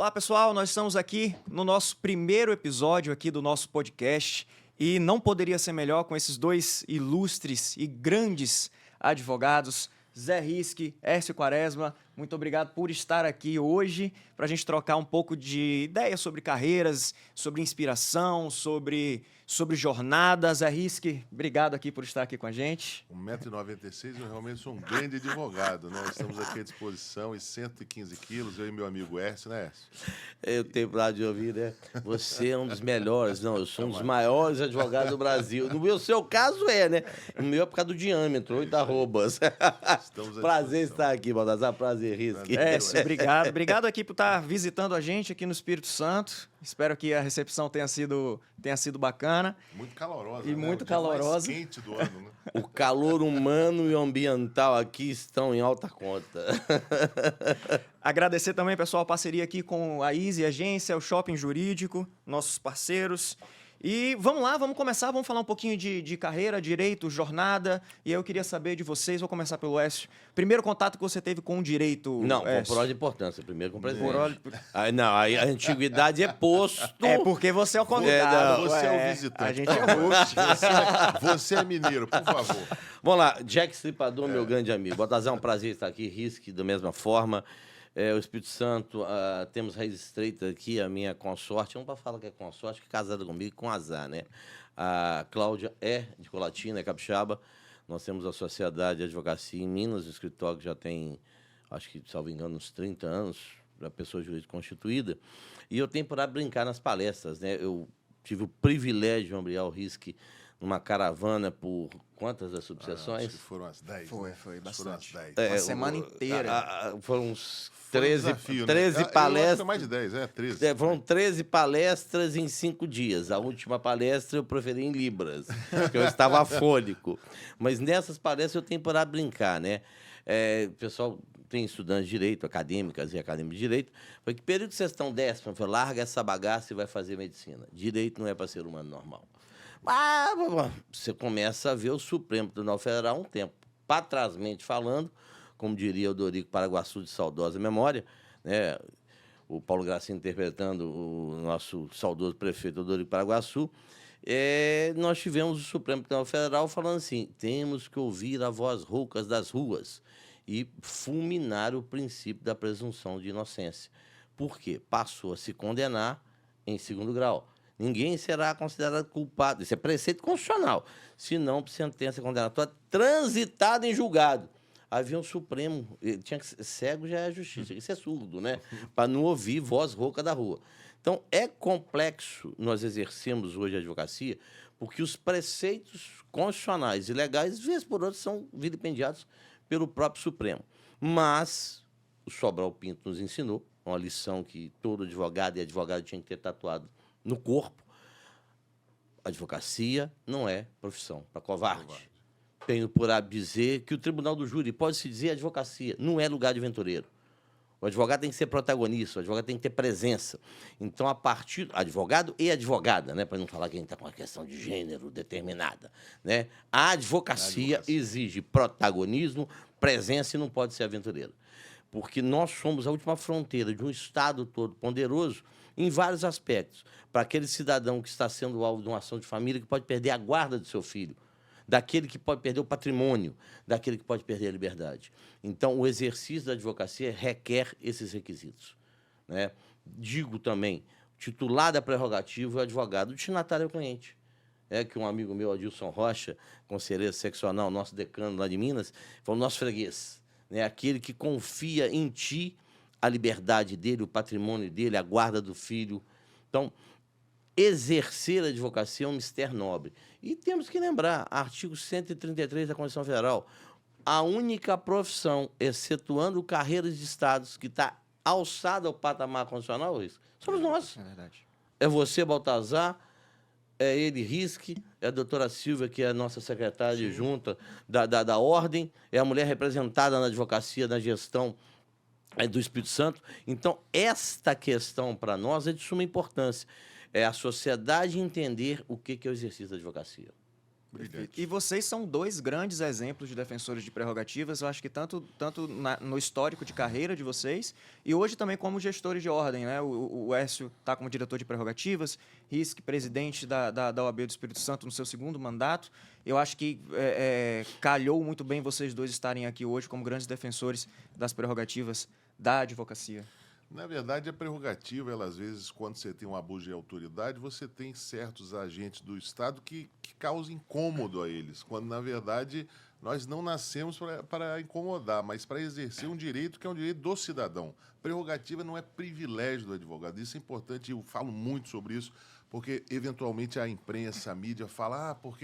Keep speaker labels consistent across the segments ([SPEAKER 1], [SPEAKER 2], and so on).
[SPEAKER 1] Olá, pessoal, nós estamos aqui no nosso primeiro episódio aqui do nosso podcast e não poderia ser melhor com esses dois ilustres e grandes advogados, Zé Risque, Hércio Quaresma. Muito obrigado por estar aqui hoje para a gente trocar um pouco de ideias sobre carreiras, sobre inspiração, sobre jornadas. Zé Risque, obrigado aqui por estar aqui com a gente.
[SPEAKER 2] 1,96 m, eu realmente sou um grande advogado, né? Estamos aqui à disposição e 115 quilos, eu e meu amigo Hércio, né, Hércio?
[SPEAKER 3] Eu tenho prazo de ouvir, né? Você é um dos melhores, não, eu sou um dos maiores advogados do Brasil. No seu caso é, né? O meu é por causa do diâmetro, 8 arrobas. Prazer estar aqui, Baltazar, prazer, Risque.
[SPEAKER 1] Hércio, obrigado. Obrigado aqui por estar visitando a gente aqui no Espírito Santo. Espero que a recepção tenha sido bacana.
[SPEAKER 2] Muito calorosa,
[SPEAKER 1] E
[SPEAKER 2] né?
[SPEAKER 1] muito
[SPEAKER 2] O dia
[SPEAKER 1] calorosa.
[SPEAKER 2] mais quente do ano, né?
[SPEAKER 3] O calor humano e ambiental aqui estão em alta conta.
[SPEAKER 1] Agradecer também, pessoal, a parceria aqui com a Easy Agência, o Shopping Jurídico, nossos parceiros. E vamos lá, vamos começar, vamos falar um pouquinho de carreira, direito, jornada. E eu queria saber de vocês, vou começar pelo Hércio. Primeiro contato que você teve com o direito,
[SPEAKER 3] Não,
[SPEAKER 1] Hércio.
[SPEAKER 3] por ordem de importância, primeiro com o presidente.
[SPEAKER 1] Por ordem-
[SPEAKER 3] Não, aí a antiguidade é posto.
[SPEAKER 1] É porque você é o convidado.
[SPEAKER 2] Você é o
[SPEAKER 1] ué,
[SPEAKER 2] visitante.
[SPEAKER 1] A gente é host.
[SPEAKER 2] Você é mineiro, por favor.
[SPEAKER 3] Vamos lá, Jack Stripador, meu grande amigo. Baltazar, é um prazer estar aqui, Risque, da mesma forma. O Espírito Santo, temos raiz estreita aqui, a minha consorte, não para falar que é consorte, que é casada comigo, com azar, né? A Cláudia é de Colatina, é capixaba. Nós temos a Sociedade de Advocacia em Minas, o escritório que já tem, acho que, salvo engano, uns 30 anos, para pessoa jurídica constituída. E eu tenho por brincar nas palestras, né? Eu tive o privilégio de ampliar o Risque numa caravana por quantas das subseções?
[SPEAKER 2] Acho que foram as 10.
[SPEAKER 1] Foi,
[SPEAKER 2] né?
[SPEAKER 1] foi
[SPEAKER 2] Foram as
[SPEAKER 1] bastante.
[SPEAKER 2] 10.
[SPEAKER 1] Uma semana inteira.
[SPEAKER 3] Foram uns
[SPEAKER 2] Foi um
[SPEAKER 3] 13,
[SPEAKER 2] desafio, né?
[SPEAKER 3] 13
[SPEAKER 2] Eu acho que
[SPEAKER 3] palestras.
[SPEAKER 2] mais de 10, 13.
[SPEAKER 3] Foram 13 palestras em 5 dias. A última palestra eu proferi em Libras, porque eu estava afônico. Mas nessas palestras eu tenho para brincar, né? O pessoal tem estudantes de direito, acadêmicas e acadêmicos de direito. Foi que período que vocês estão 10º? Falei, larga essa bagaça e vai fazer medicina. Direito não é para ser humano normal. Mas você começa a ver o Supremo Tribunal Federal há um tempo. Patrasmente falando, como diria o Dorico Paraguaçu de saudosa memória, né? O Paulo Graça interpretando o nosso saudoso prefeito Dorico Paraguaçu, nós tivemos o Supremo Tribunal Federal falando assim, temos que ouvir a voz roucas das ruas e fulminar o princípio da presunção de inocência. Por quê? Passou a se condenar em 2º grau. Ninguém será considerado culpado. Isso é preceito constitucional. Se não, sentença condenatória transitada em julgado. Havia um Supremo, tinha que ser cego já é justiça, isso é surdo, né? Para não ouvir voz rouca da rua. Então, é complexo nós exercemos hoje a advocacia, porque os preceitos constitucionais e legais, vez por outra, são vilipendiados pelo próprio Supremo. Mas o Sobral Pinto nos ensinou, uma lição que todo advogado e advogada tinha que ter tatuado no corpo. Advocacia não é profissão para covarde. Tenho por hábito dizer que o tribunal do júri pode-se dizer advocacia, não é lugar de aventureiro. O advogado tem que ser protagonista, o advogado tem que ter presença. Então, a partir... Advogado e advogada, né? Para não falar que a gente está com uma questão de gênero determinada, né? A advocacia exige protagonismo, presença e não pode ser aventureiro. Porque nós somos a última fronteira de um Estado todo poderoso em vários aspectos. Para aquele cidadão que está sendo alvo de uma ação de família, que pode perder a guarda do seu filho, daquele que pode perder o patrimônio, daquele que pode perder a liberdade. Então, o exercício da advocacia requer esses requisitos, né? Digo também, titular da prerrogativa é o advogado, o destinatário é o cliente. É que um amigo meu, Adilson Rocha, conselheiro seccional, nosso decano lá de Minas, falou, nosso freguês, né? Aquele que confia em ti a liberdade dele, o patrimônio dele, a guarda do filho. Então, exercer a advocacia é um mistério nobre. E temos que lembrar, artigo 133 da Constituição Federal, a única profissão, excetuando carreiras de estados, que está alçada ao patamar constitucional, somos nós.
[SPEAKER 1] É verdade.
[SPEAKER 3] É você, Baltazar, é ele, Risque, é a doutora Silvia, que é a nossa secretária de junta da Ordem, é a mulher representada na advocacia, na gestão do Espírito Santo. Então, esta questão, para nós, é de suma importância. É a sociedade entender o que é o exercício da advocacia.
[SPEAKER 2] Brilhante.
[SPEAKER 1] E vocês são dois grandes exemplos de defensores de prerrogativas, eu acho que tanto no histórico de carreira de vocês e hoje também como gestores de ordem, né? O Écio está como diretor de prerrogativas, Risk, presidente da OAB do Espírito Santo no seu segundo mandato. Eu acho que calhou muito bem vocês dois estarem aqui hoje como grandes defensores das prerrogativas da advocacia.
[SPEAKER 2] Na verdade, a prerrogativa, ela, às vezes, quando você tem um abuso de autoridade, você tem certos agentes do Estado que causam incômodo a eles, quando, na verdade, nós não nascemos para incomodar, mas para exercer um direito que é um direito do cidadão. Prerrogativa não é privilégio do advogado. Isso é importante, eu falo muito sobre isso, porque, eventualmente, a imprensa, a mídia fala, por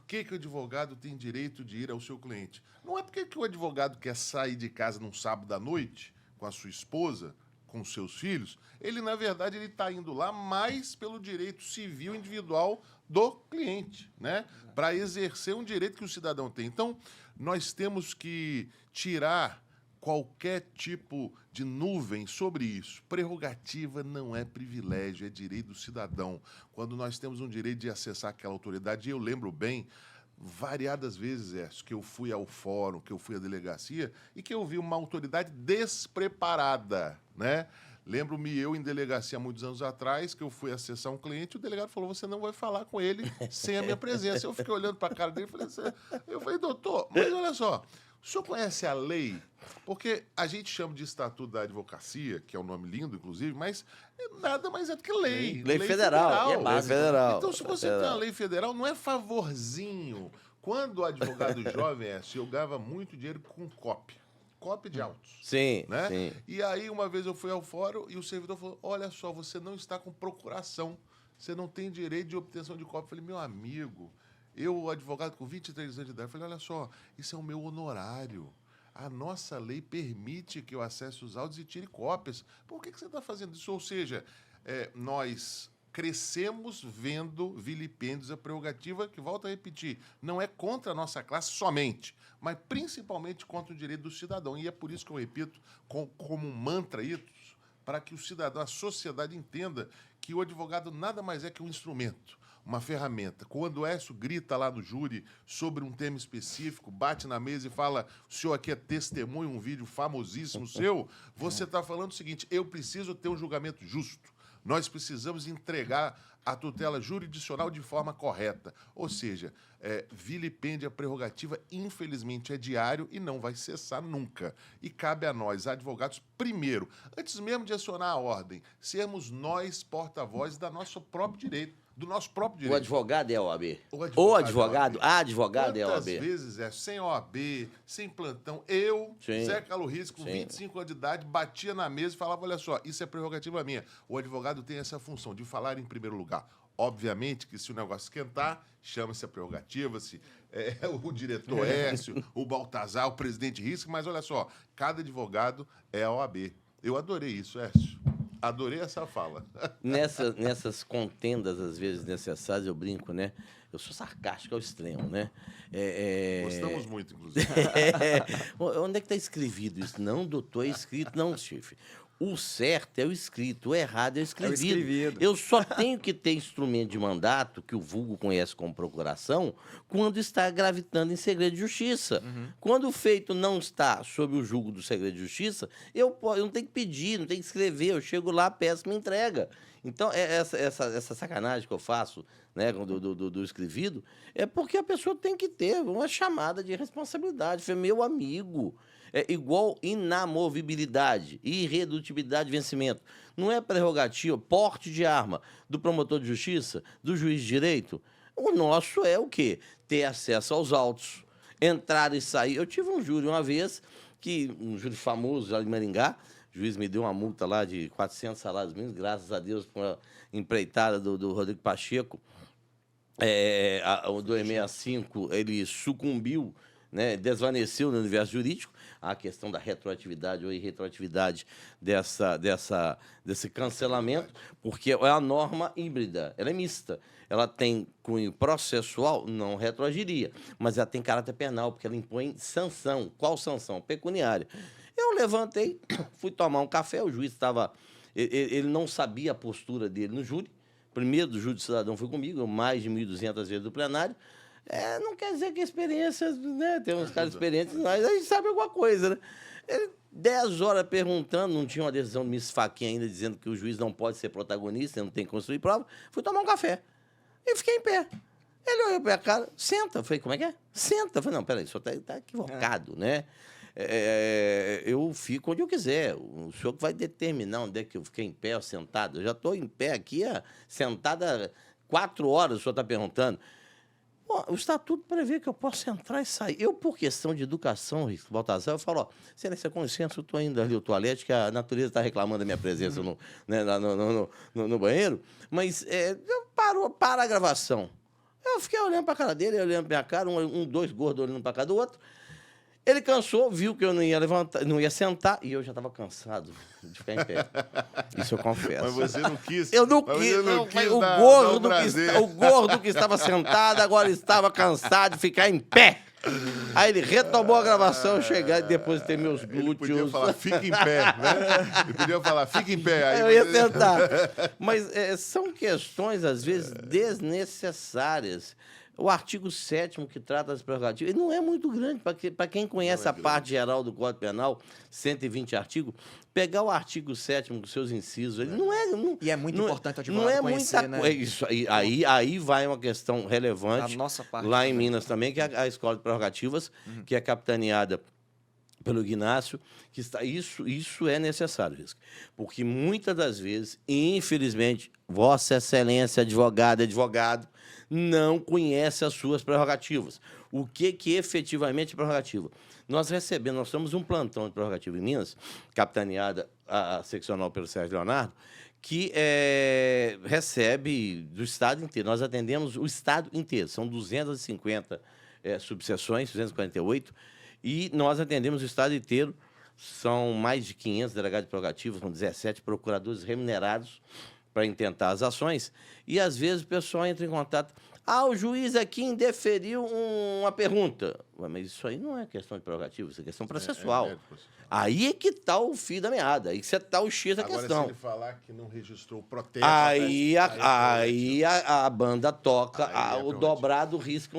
[SPEAKER 2] que o advogado tem direito de ir ao seu cliente? Não é porque que o advogado quer sair de casa num sábado à noite com a sua esposa, com os seus filhos, ele, na verdade, ele está indo lá mais pelo direito civil individual do cliente, né? Para exercer um direito que o cidadão tem. Então, nós temos que tirar qualquer tipo de nuvem sobre isso. Prerrogativa não é privilégio, é direito do cidadão. Quando nós temos um direito de acessar aquela autoridade, eu lembro bem, variadas vezes, que eu fui ao fórum, que eu fui à delegacia e que eu vi uma autoridade despreparada, né? Lembro-me eu em delegacia há muitos anos atrás, que eu fui acessar um cliente, o delegado falou, você não vai falar com ele sem a minha presença. Eu fiquei olhando para a cara dele e falei, doutor, mas olha só, o senhor conhece a lei? Porque a gente chama de Estatuto da Advocacia, que é um nome lindo, inclusive, mas nada mais é do que lei.
[SPEAKER 3] Lei federal.
[SPEAKER 1] É básico.
[SPEAKER 3] Lei federal.
[SPEAKER 2] Então, se você tem uma lei federal, não é favorzinho. Quando o advogado jovem eu ganhava muito dinheiro com cópia de autos.
[SPEAKER 3] Sim,
[SPEAKER 2] né?
[SPEAKER 3] sim.
[SPEAKER 2] E aí, uma vez eu fui ao fórum e o servidor falou, olha só, você não está com procuração, você não tem direito de obtenção de cópia. Eu falei, meu amigo, eu, advogado com 23 anos de idade, falei, olha só, isso é o meu honorário. A nossa lei permite que eu acesse os autos e tire cópias. Por que você está fazendo isso? Ou seja, nós crescemos vendo vilipêndios à prerrogativa, que, volto a repetir, não é contra a nossa classe somente, mas principalmente contra o direito do cidadão. E é por isso que eu repito, como um mantra isso, para que o cidadão, a sociedade entenda que o advogado nada mais é que um instrumento, uma ferramenta. Quando o Écio grita lá no júri sobre um tema específico, bate na mesa e fala, o senhor aqui é testemunho, um vídeo famosíssimo seu, você está falando o seguinte, eu preciso ter um julgamento justo. Nós precisamos entregar a tutela jurisdicional de forma correta. Ou seja, vilipêndio a prerrogativa, infelizmente, é diário e não vai cessar nunca. E cabe a nós, advogados, primeiro, antes mesmo de acionar a ordem, sermos nós porta-vozes do nosso próprio direito.
[SPEAKER 3] O advogado é a OAB.
[SPEAKER 2] O
[SPEAKER 3] advogado, a advogada é a OAB.
[SPEAKER 2] Quantas vezes sem OAB, sem plantão, Zé Carlos Risk, com 25 anos de idade, batia na mesa e falava, olha só, isso é prerrogativa minha. O advogado tem essa função de falar em primeiro lugar. Obviamente que se o negócio esquentar, chama-se a prerrogativa, se o diretor Écio, o Baltazar, o presidente Risk, mas olha só, cada advogado é a OAB. Eu adorei isso, Écio. Adorei essa fala.
[SPEAKER 3] Nessas contendas, às vezes, necessárias, eu brinco, né? Eu sou sarcástico ao extremo, né?
[SPEAKER 2] Gostamos muito, inclusive.
[SPEAKER 3] Onde é que está escrevido isso? Não, doutor, é escrito. Não, chefe. O certo é o escrito, o errado é o escrevido. Eu só tenho que ter instrumento de mandato, que o vulgo conhece como procuração, quando está gravitando em segredo de justiça. Quando o feito não está sob o julgo do segredo de justiça, eu não tenho que pedir, não tenho que escrever, eu chego lá, peço, me entrega. Então, essa sacanagem que eu faço, né, do escrevido, é porque a pessoa tem que ter uma chamada de responsabilidade. Foi meu amigo. É igual inamovibilidade, irredutibilidade de vencimento. Não é prerrogativa, porte de arma do promotor de justiça, do juiz de direito. O nosso é o quê? Ter acesso aos autos, entrar e sair. Eu tive um júri uma vez, um júri famoso lá em Maringá, o juiz me deu uma multa lá de 400 salários mínimos, graças a Deus, com a empreitada do Rodrigo Pacheco. O 265, ele sucumbiu, né, desvaneceu no universo jurídico a questão da retroatividade ou irretroatividade desse cancelamento, porque é a norma híbrida, ela é mista. Ela tem cunho processual, não retroagiria, mas ela tem caráter penal, porque ela impõe sanção. Qual sanção? Pecuniária. Eu levantei, fui tomar um café, o juiz estava... Ele não sabia a postura dele no júri. Primeiro do júri de cidadão foi comigo, mais de 1.200 vezes do plenário. não quer dizer que a experiência, né? Tem uns caras experientes, mas a gente sabe alguma coisa, né? Ele, 10 horas perguntando, não tinha uma decisão de Miss Faquinha ainda dizendo que o juiz não pode ser protagonista, não tem que construir prova. Fui tomar um café. E fiquei em pé. Ele olhou para a cara, senta. Eu falei, como é que é? Senta. Eu falei, não, peraí, o senhor tá equivocado, né? Eu fico onde eu quiser. O senhor que vai determinar onde é que eu fiquei em pé ou sentado. Eu já estou em pé aqui, sentado há 4 horas, o senhor está perguntando. Pô, o estatuto prevê que eu posso entrar e sair. Eu, por questão de educação, Baltazar, eu falo, excelência, com licença, eu estou indo ali ao toalete, que a natureza está reclamando da minha presença no banheiro, mas eu para a gravação. Eu fiquei olhando para a cara dele, olhando para minha cara, dois gordos olhando para a cara do outro. Ele cansou, viu que eu não ia levantar, não ia sentar, e eu já estava cansado de ficar em pé. Isso eu confesso.
[SPEAKER 2] Mas você não quis.
[SPEAKER 3] Eu não quis. O gordo que estava sentado agora estava cansado de ficar em pé. Aí ele retomou a gravação, chegar e depois ter meus glúteos.
[SPEAKER 2] Ele podia falar, fica em pé, né? Ele podia falar, fica em pé. Aí
[SPEAKER 3] eu ia tentar. Mas são questões, às vezes, desnecessárias. O artigo 7º que trata das prerrogativas, ele não é muito grande. Para quem conhece a parte geral do Código Penal, 120 artigos, pegar o artigo 7º com seus incisos, ele não é...
[SPEAKER 1] E é muito importante o advogado
[SPEAKER 3] não é
[SPEAKER 1] conhecer,
[SPEAKER 3] muita
[SPEAKER 1] né?
[SPEAKER 3] coisa. Isso, aí vai uma questão relevante.
[SPEAKER 1] Da nossa parte
[SPEAKER 3] lá em
[SPEAKER 1] também.
[SPEAKER 3] Minas também, que é a Escola de Prerrogativas, que é capitaneada pelo Ignácio, que está, isso é necessário, Risco, porque muitas das vezes, infelizmente, Vossa Excelência, advogado, não conhece as suas prerrogativas. O que efetivamente é prerrogativa? Nós temos um plantão de prerrogativa em Minas, capitaneada a seccional pelo Sérgio Leonardo, que recebe do Estado inteiro. Nós atendemos o Estado inteiro, são 250 subseções, 248, e nós atendemos o Estado inteiro, são mais de 500 delegados de prerrogativas, com 17 procuradores remunerados para intentar as ações, e às vezes o pessoal entra em contato, o juiz aqui indeferiu uma pergunta. Ué, mas isso aí não é questão de prerrogativa, isso é questão processual. Aí é que está o fio da meada, aí que está o X da questão.
[SPEAKER 2] Agora, se ele falar que não registrou o protesto...
[SPEAKER 3] Aí a banda toca, o dobrado risca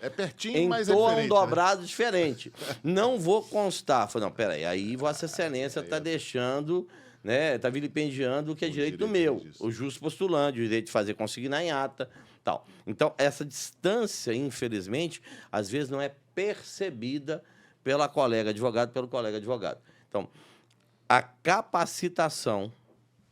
[SPEAKER 2] É pertinho, mas é
[SPEAKER 3] entoa
[SPEAKER 2] diferente.
[SPEAKER 3] um dobrado diferente. Não vou constar. Falei, não, peraí, aí Vossa Excelência está deixando... né, está vilipendiando o que é direito do meu, o justo postulante, o direito de fazer consignar em ata, tal. Então, essa distância, infelizmente, às vezes não é percebida pela colega advogado, pelo colega advogado. Então, a capacitação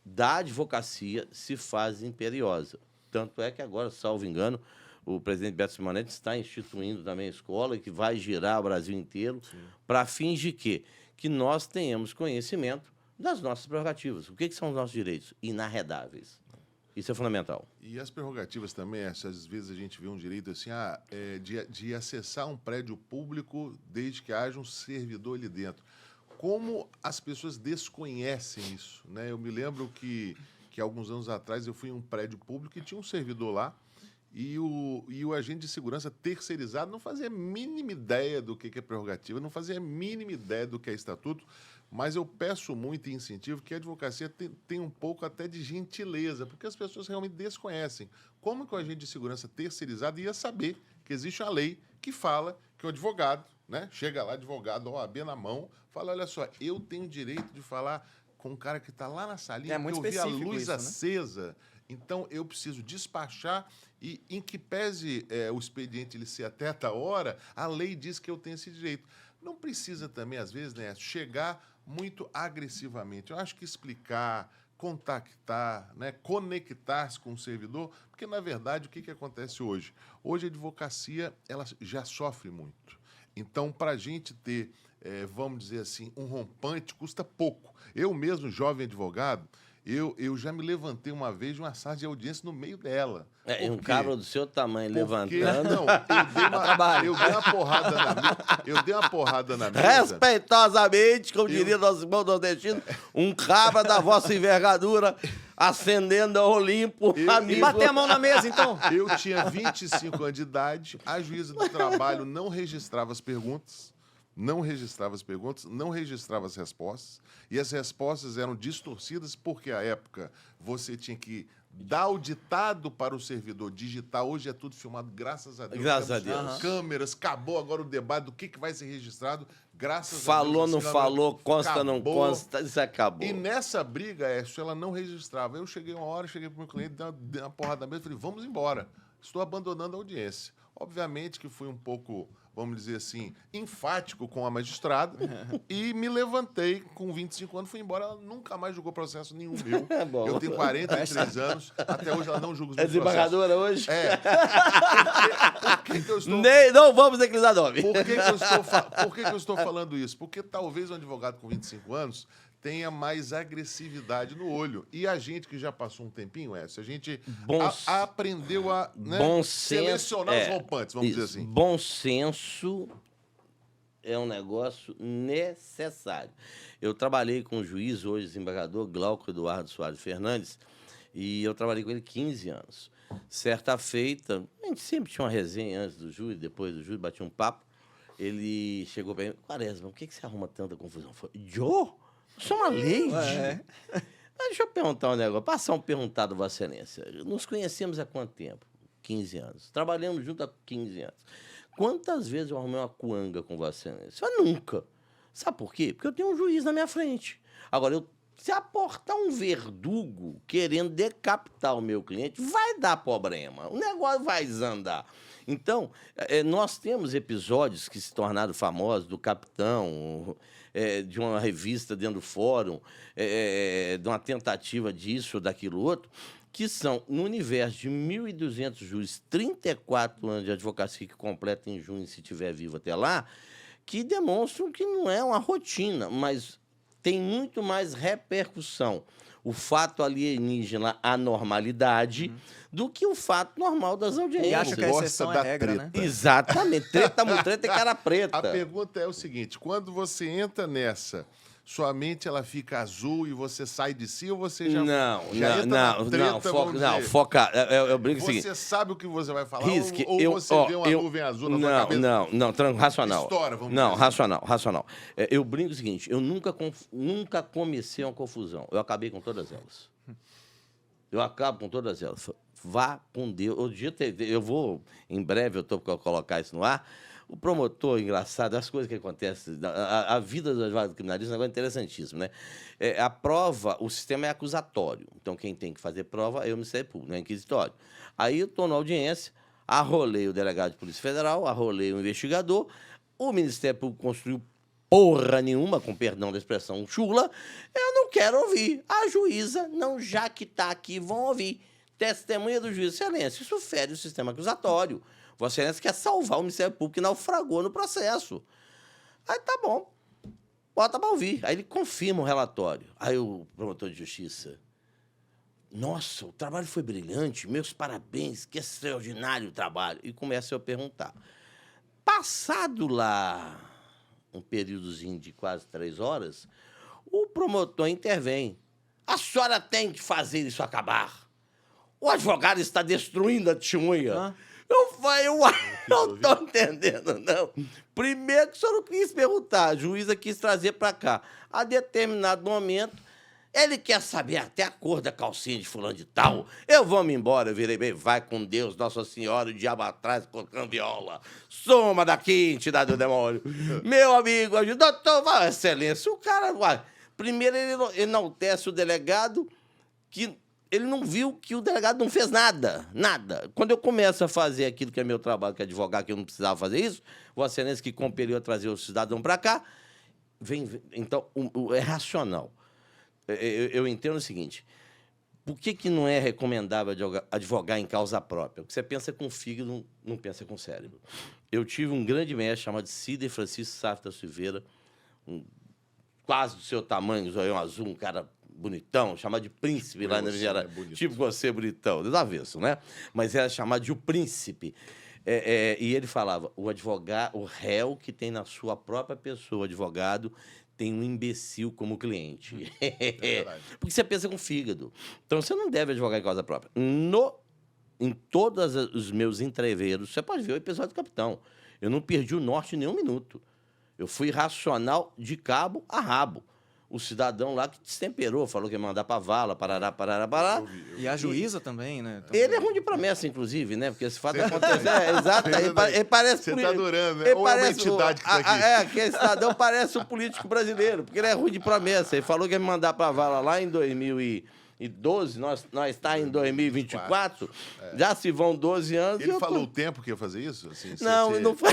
[SPEAKER 3] da advocacia se faz imperiosa. Tanto é que agora, salvo engano, o presidente Beto Simonetti está instituindo também a escola, que vai girar o Brasil inteiro, para fins de quê? Que nós tenhamos conhecimento das nossas prerrogativas. O que são os nossos direitos? Inarredáveis. Isso é fundamental.
[SPEAKER 2] E as prerrogativas também, às vezes a gente vê um direito assim, de acessar um prédio público desde que haja um servidor ali dentro. Como as pessoas desconhecem isso, né? Eu me lembro que alguns anos atrás eu fui em um prédio público e tinha um servidor lá, e o agente de segurança terceirizado não fazia a mínima ideia do que é prerrogativa, não fazia a mínima ideia do que é estatuto, mas eu peço muito e incentivo que a advocacia tem um pouco até de gentileza, porque as pessoas realmente desconhecem. Como que o agente de segurança terceirizado ia saber que existe uma lei que fala que o advogado, né, chega lá, advogado, OAB na mão, fala, olha só, eu tenho direito de falar com um cara que está lá na salinha,
[SPEAKER 1] muito
[SPEAKER 2] porque eu vi a
[SPEAKER 1] específico
[SPEAKER 2] luz
[SPEAKER 1] isso, né?
[SPEAKER 2] acesa, então eu preciso despachar e, em que pese o expediente ele ser até a hora, a lei diz que eu tenho esse direito. Não precisa também, às vezes, né, chegar muito agressivamente. Eu acho que explicar, contactar, né, conectar-se com o servidor, porque, na verdade, o que acontece hoje? Hoje a advocacia ela já sofre muito. Então, para a gente ter, vamos dizer assim, um rompante, custa pouco. Eu mesmo, jovem advogado, eu já me levantei uma vez de uma sala de audiência no meio dela.
[SPEAKER 3] Um cabra do seu tamanho levantando.
[SPEAKER 2] Não, eu dei uma porrada na mesa.
[SPEAKER 3] Respeitosamente, como diria nosso irmão nordestino, um cabra da vossa envergadura ascendendo ao Olimpo, amigo.
[SPEAKER 1] E bater a mão na mesa, então.
[SPEAKER 2] Eu tinha 25 anos de idade, a juíza do trabalho não registrava as perguntas, não registrava as respostas, e as respostas eram distorcidas porque, à época, você tinha que Dá o ditado para o servidor digitar. Hoje é tudo filmado, graças a Deus.
[SPEAKER 3] Graças a
[SPEAKER 2] Temos
[SPEAKER 3] Deus.
[SPEAKER 2] Câmeras, acabou agora o debate do que vai ser registrado. Graças
[SPEAKER 3] Falou,
[SPEAKER 2] a Deus.
[SPEAKER 3] não
[SPEAKER 2] as câmeras
[SPEAKER 3] falou, consta, não
[SPEAKER 2] acabou.
[SPEAKER 3] consta, isso acabou.
[SPEAKER 2] E nessa briga, Écio, ela não registrava. Eu cheguei uma hora, cheguei para o meu cliente, dei uma porrada na mesa e falei, vamos embora. Estou abandonando a audiência. Obviamente que fui um pouco, vamos dizer assim, enfático com a magistrada e me levantei com 25 anos, fui embora. Ela nunca mais julgou processo nenhum meu.
[SPEAKER 3] Bom.
[SPEAKER 2] Eu tenho 43 anos, até hoje ela não julga os
[SPEAKER 3] É
[SPEAKER 2] meus processos.
[SPEAKER 3] desembargadora hoje?
[SPEAKER 2] É. Por que eu estou...
[SPEAKER 3] Não vamos declinar nome.
[SPEAKER 2] Por que eu estou falando isso? Porque talvez um advogado com 25 anos tenha mais agressividade no olho. E a gente que já passou um tempinho, a gente aprendeu a, né,
[SPEAKER 3] bom senso,
[SPEAKER 2] selecionar os rompantes, vamos dizer assim.
[SPEAKER 3] Bom senso é um negócio necessário. Eu trabalhei com o juiz, hoje desembargador, Glauco Eduardo Soares Fernandes, e eu trabalhei com ele 15 anos. Certa feita, a gente sempre tinha uma resenha antes do júri, depois do júri, batia um papo. Ele chegou para mim, Quaresma, por que você arruma tanta confusão? Eu falei, eu sou uma lei. Mas deixa eu perguntar um negócio, passar um perguntado, Vossa Excelência. Nos conhecemos há quanto tempo? 15 anos. Trabalhamos juntos há 15 anos. Quantas vezes eu arrumei uma coanga com Vossa Excelência? Eu nunca. Sabe por quê? Porque eu tenho um juiz na minha frente. Agora, se aportar um verdugo querendo decapitar o meu cliente, vai dar problema. O negócio vai desandar. Então, nós temos episódios que se tornaram famosos, do capitão, de uma revista dentro do fórum, de uma tentativa disso ou daquilo outro, que são, no universo de 1.200 juízes, 34 anos de advocacia que completa em junho, se estiver vivo até lá, que demonstram que não é uma rotina, mas tem muito mais repercussão o fato alienígena, a normalidade, do que o fato normal das audiências.
[SPEAKER 1] E acha que a exceção é regra, né?
[SPEAKER 3] Exatamente. Treta, mutreta e cara preta.
[SPEAKER 2] A pergunta é o seguinte, quando você entra nessa, sua mente ela fica azul e você sai de si ou você já entra na treta,
[SPEAKER 3] foca. Eu brinco o seguinte.
[SPEAKER 2] Você sabe o que você vai falar
[SPEAKER 3] Risque,
[SPEAKER 2] ou você vê uma nuvem azul na sua cabeça?
[SPEAKER 3] Racional.
[SPEAKER 2] Estoura, vamos dizer assim.
[SPEAKER 3] Racional. Eu brinco o seguinte, eu nunca comecei uma confusão. Eu acabei com todas elas. Eu acabo com todas elas. Vá com Deus. Eu vou, em breve, eu estou para colocar isso no ar. O promotor, engraçado, as coisas que acontecem, a vida do advogado criminalista é um negócio interessantíssimo, né? A prova, o sistema é acusatório. Então, quem tem que fazer prova é o Ministério Público, não é inquisitório. Aí eu estou na audiência, arrolei o delegado de Polícia Federal, arrolei o investigador, o Ministério Público construiu porra nenhuma, com perdão da expressão chula, eu não quero ouvir. A juíza, não, já que está aqui, vão ouvir. Testemunha do juiz, excelência, isso fere o sistema acusatório. Vossa Excelência quer salvar o Ministério Público que naufragou no processo. Aí tá bom, bota para ouvir. Aí ele confirma o relatório. Aí o promotor de justiça, nossa, o trabalho foi brilhante, meus parabéns, que extraordinário o trabalho. E começa a perguntar. Passado lá um períodozinho de quase 3 horas, o promotor intervém. A senhora tem que fazer isso acabar. O advogado está destruindo a testemunha. Eu falei, não estou entendendo, não. Primeiro que o senhor não quis perguntar, a juíza quis trazer para cá. A determinado momento, ele quer saber até a cor da calcinha de fulano de tal. Eu vou me embora, eu virei bem, vai com Deus, Nossa Senhora, o diabo atrás, colocando viola. Soma daqui, entidade do demônio. Meu amigo, doutor, vai, excelência, o cara vai. Primeiro ele enaltece o delegado, que ele não viu que o delegado não fez nada, nada. Quando eu começo a fazer aquilo que é meu trabalho, que é advogar, que eu não precisava fazer isso, Vossa Excelência que compeliu a trazer o cidadão para cá, então, é racional. Eu entendo o seguinte, por que não é recomendável advogar em causa própria? Porque você pensa com o fígado, não pensa com o cérebro. Eu tive um grande mestre chamado Cida Francisco Safta Silveira, quase do seu tamanho, zoião azul, um cara bonitão, chamado de príncipe lá na Minas. Tipo você, bonitão, do avesso, né? Mas era chamado de o príncipe. E ele falava, o réu que tem na sua própria pessoa, o advogado, tem um imbecil como cliente. Porque você pensa com o fígado. Então, você não deve advogar em causa própria. Em todos os meus entreveiros, você pode ver o episódio do capitão. Eu não perdi o norte nem um minuto. Eu fui racional de cabo a rabo. o cidadão lá que destemperou, falou que ia mandar pra vala, parará.
[SPEAKER 1] E a juíza também, né? Então,
[SPEAKER 3] Ele é ruim de promessa, inclusive, né? Porque esse fato acontece. Exato. Ele parece
[SPEAKER 2] Você tá
[SPEAKER 3] político.
[SPEAKER 2] adorando, né? Ou é uma entidade que tá aqui?
[SPEAKER 3] Aquele cidadão parece um político brasileiro, porque ele é ruim de promessa. Ele falou que ia me mandar pra vala lá em 2012, nós está em 2024, já se vão 12 anos.
[SPEAKER 2] Ele falou o tempo que ia fazer isso? Assim,
[SPEAKER 3] Não foi.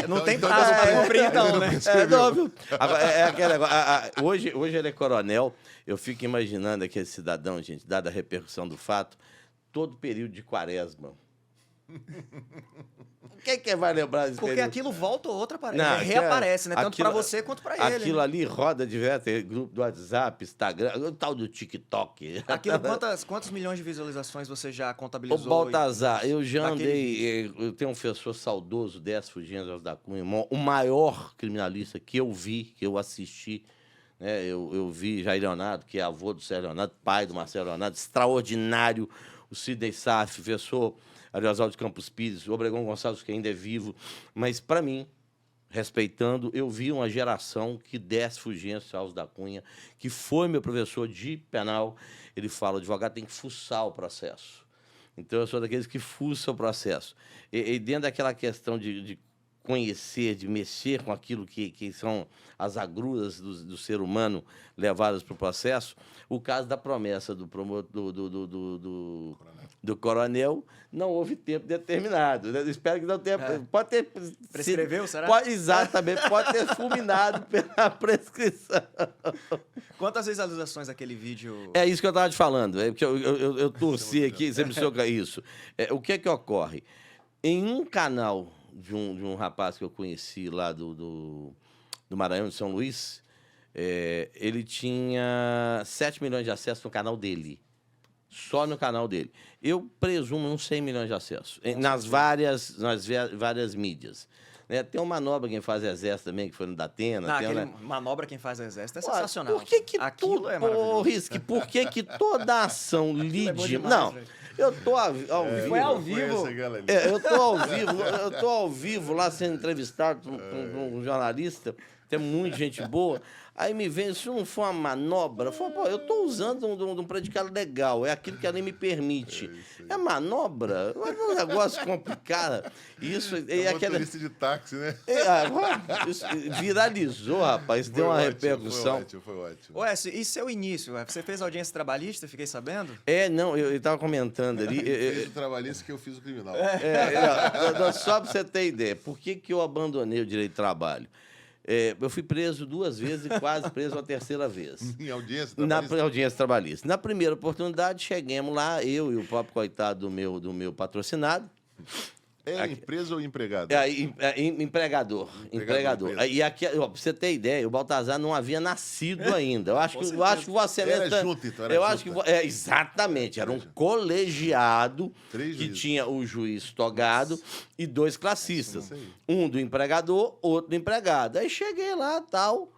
[SPEAKER 1] não tem prazo pra cumprir, então, né?
[SPEAKER 3] Não, viu? Agora, aquele negócio, hoje ele é coronel. Eu fico imaginando aquele cidadão, gente, dada a repercussão do fato, todo período de quaresma. Quem vai lembrar desse
[SPEAKER 1] Porque
[SPEAKER 3] período?
[SPEAKER 1] aquilo volta ou outra aparece.
[SPEAKER 3] Não,
[SPEAKER 1] Reaparece, né? Tanto
[SPEAKER 3] aquilo-
[SPEAKER 1] pra você quanto pra ele.
[SPEAKER 3] Aquilo ali roda diversos, grupo do WhatsApp, Instagram, o tal do TikTok.
[SPEAKER 1] Aquilo, quantos milhões de visualizações você já
[SPEAKER 3] Ô,
[SPEAKER 1] contabilizou?
[SPEAKER 3] Baltazar, eu já
[SPEAKER 1] daquele
[SPEAKER 3] andei. Eu tenho um professor saudoso, Décio Fulgêncio da Cunha, o maior criminalista que eu vi, que eu assisti. Né? Eu vi Jair Leonardo, que é avô do Sérgio Leonardo, pai do Marcelo Leonardo, extraordinário. O Sidney Saf, professor Ariosvaldo de Campos Pires, o Obregão Gonçalves, que ainda é vivo. Mas, para mim, respeitando, eu vi uma geração que Décio Fulgêncio Alves da Cunha, que foi meu professor de penal, ele fala, o advogado tem que fuçar o processo. Então, eu sou daqueles que fuçam o processo. E dentro daquela questão de conhecer, de mexer com aquilo que são as agruras do ser humano levadas para o processo, o caso da promessa do coronel não houve tempo determinado. Né? Espero que não tenha... Pode ter...
[SPEAKER 1] Prescreveu, será?
[SPEAKER 3] Exatamente, pode ter fulminado pela prescrição.
[SPEAKER 1] Quantas visualizações aquele vídeo?
[SPEAKER 3] É isso que eu estava te falando. Porque eu torci aqui, você me soca isso. O que é que ocorre? Em um canal de um rapaz que eu conheci lá do Maranhão, de São Luís, ele tinha 7 milhões de acessos no canal dele. Só no canal dele. Eu presumo uns 100 milhões de acessos. Nas várias mídias. Né? Tem uma manobra quem faz exército também, que foi no Datena.
[SPEAKER 1] Não,
[SPEAKER 3] tem
[SPEAKER 1] aquele
[SPEAKER 3] uma...
[SPEAKER 1] manobra quem faz exército é
[SPEAKER 3] Pô,
[SPEAKER 1] sensacional.
[SPEAKER 3] Por que
[SPEAKER 1] Aquilo
[SPEAKER 3] tudo,
[SPEAKER 1] é maravilhoso.
[SPEAKER 3] Risque, por que toda ação
[SPEAKER 1] é bom
[SPEAKER 3] lide...
[SPEAKER 1] demais,
[SPEAKER 3] Não,
[SPEAKER 1] velho.
[SPEAKER 3] eu tô ao vivo.
[SPEAKER 1] Foi ao
[SPEAKER 2] Foi
[SPEAKER 1] vivo.
[SPEAKER 2] essa galera.
[SPEAKER 3] Eu tô ao vivo lá sendo entrevistado por um jornalista, tem muita gente boa. Aí me vem, se não for uma manobra, eu falo, pô, eu tô usando um predicado legal, é aquilo que a lei me permite. É manobra? É um negócio complicado. Isso é aquela.
[SPEAKER 2] Motorista de táxi, né?
[SPEAKER 3] Isso viralizou, rapaz, deu uma repercussão.
[SPEAKER 2] Foi ótimo.
[SPEAKER 1] Ué, e seu início? Você fez audiência trabalhista, fiquei sabendo?
[SPEAKER 3] Não, eu estava comentando ali.
[SPEAKER 2] Fez o trabalhista que eu fiz o criminal.
[SPEAKER 3] Só para você ter ideia, por que eu abandonei o direito de trabalho? Eu fui preso 2 vezes e quase preso uma 3ª vez.
[SPEAKER 2] Em audiência
[SPEAKER 3] Na
[SPEAKER 2] trabalhista?
[SPEAKER 3] audiência trabalhista. Na primeira oportunidade, chegamos lá, eu e o próprio coitado do meu patrocinado.
[SPEAKER 2] Empresa ou empregado?
[SPEAKER 3] Empregador.
[SPEAKER 2] empresa.
[SPEAKER 3] E aqui, ó, pra você ter ideia, o Baltazar não havia nascido ainda. Eu acho que você
[SPEAKER 2] Era junto, então, era
[SPEAKER 3] eu
[SPEAKER 2] junta.
[SPEAKER 3] acho que exatamente, era um colegiado
[SPEAKER 2] 3
[SPEAKER 3] que
[SPEAKER 2] juízes.
[SPEAKER 3] tinha o juiz togado e 2 classistas.
[SPEAKER 2] Isso aí.
[SPEAKER 3] Um do empregador, outro do empregado. Aí cheguei lá, tal,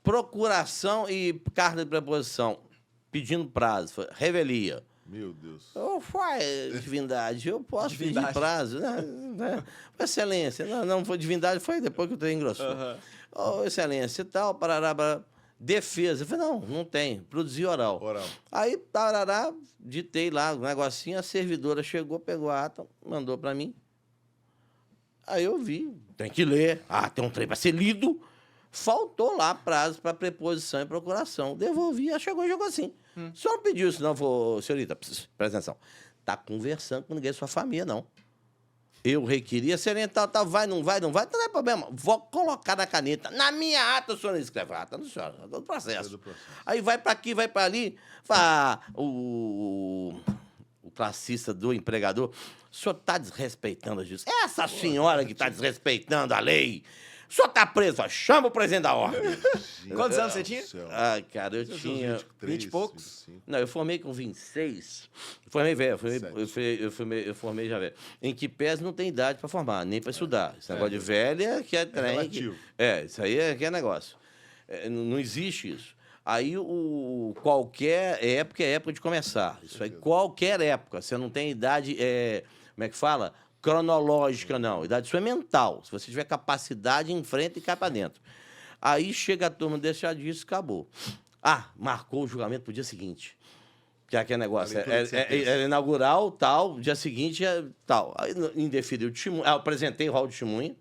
[SPEAKER 3] procuração e carta de preposição, pedindo prazo, revelia.
[SPEAKER 2] Meu Deus.
[SPEAKER 3] Divindade, eu posso
[SPEAKER 1] Divindade.
[SPEAKER 3] pedir prazo. Né? Excelência, não foi divindade, foi depois que o trem engrossou. Excelência e tal, parará, defesa. Eu falei, não tem, produzir oral. Aí, tarará, ditei lá o negocinho, a servidora chegou, pegou a ata, mandou para mim. Aí eu vi, tem que ler. Tem um trem para ser lido. Faltou lá prazo para preposição e procuração. Devolvi, ela chegou e jogou assim. O senhor não pediu isso, não, senhorita, presta atenção. Está conversando com ninguém da sua família, não. Eu requeria, serentar, vai, não vai, não é problema. Vou colocar na caneta. Na minha ata, o senhor não escreve a ata, não, senhor, é do processo. Aí vai para aqui, vai para ali. O classista do empregador, o senhor está desrespeitando a justiça. Essa senhora que está desrespeitando a lei. O senhor está preso, chama o presidente da ordem.
[SPEAKER 1] Quantos anos você tinha?
[SPEAKER 3] Cara, eu tinha
[SPEAKER 1] 20 e poucos?
[SPEAKER 2] 25.
[SPEAKER 3] Não, eu formei com 26. Formei velho, eu formei já velho. Em que pés não tem idade para formar, nem para estudar. Esse negócio de velha que é trem.
[SPEAKER 2] relativo.
[SPEAKER 3] Isso aí é negócio. Não existe isso. Aí qualquer época é época de começar. Isso aí, qualquer época. Você não tem idade, como é que fala? Cronológica, não. Idade sua é mental. Se você tiver capacidade, enfrenta e cai para dentro. Aí chega a turma desse disso, acabou. Ah, marcou o julgamento pro dia seguinte. Que é aquele negócio, é inaugural, tal, dia seguinte, tal. Aí indeferiu o testemunho, eu apresentei o rol de testemunho.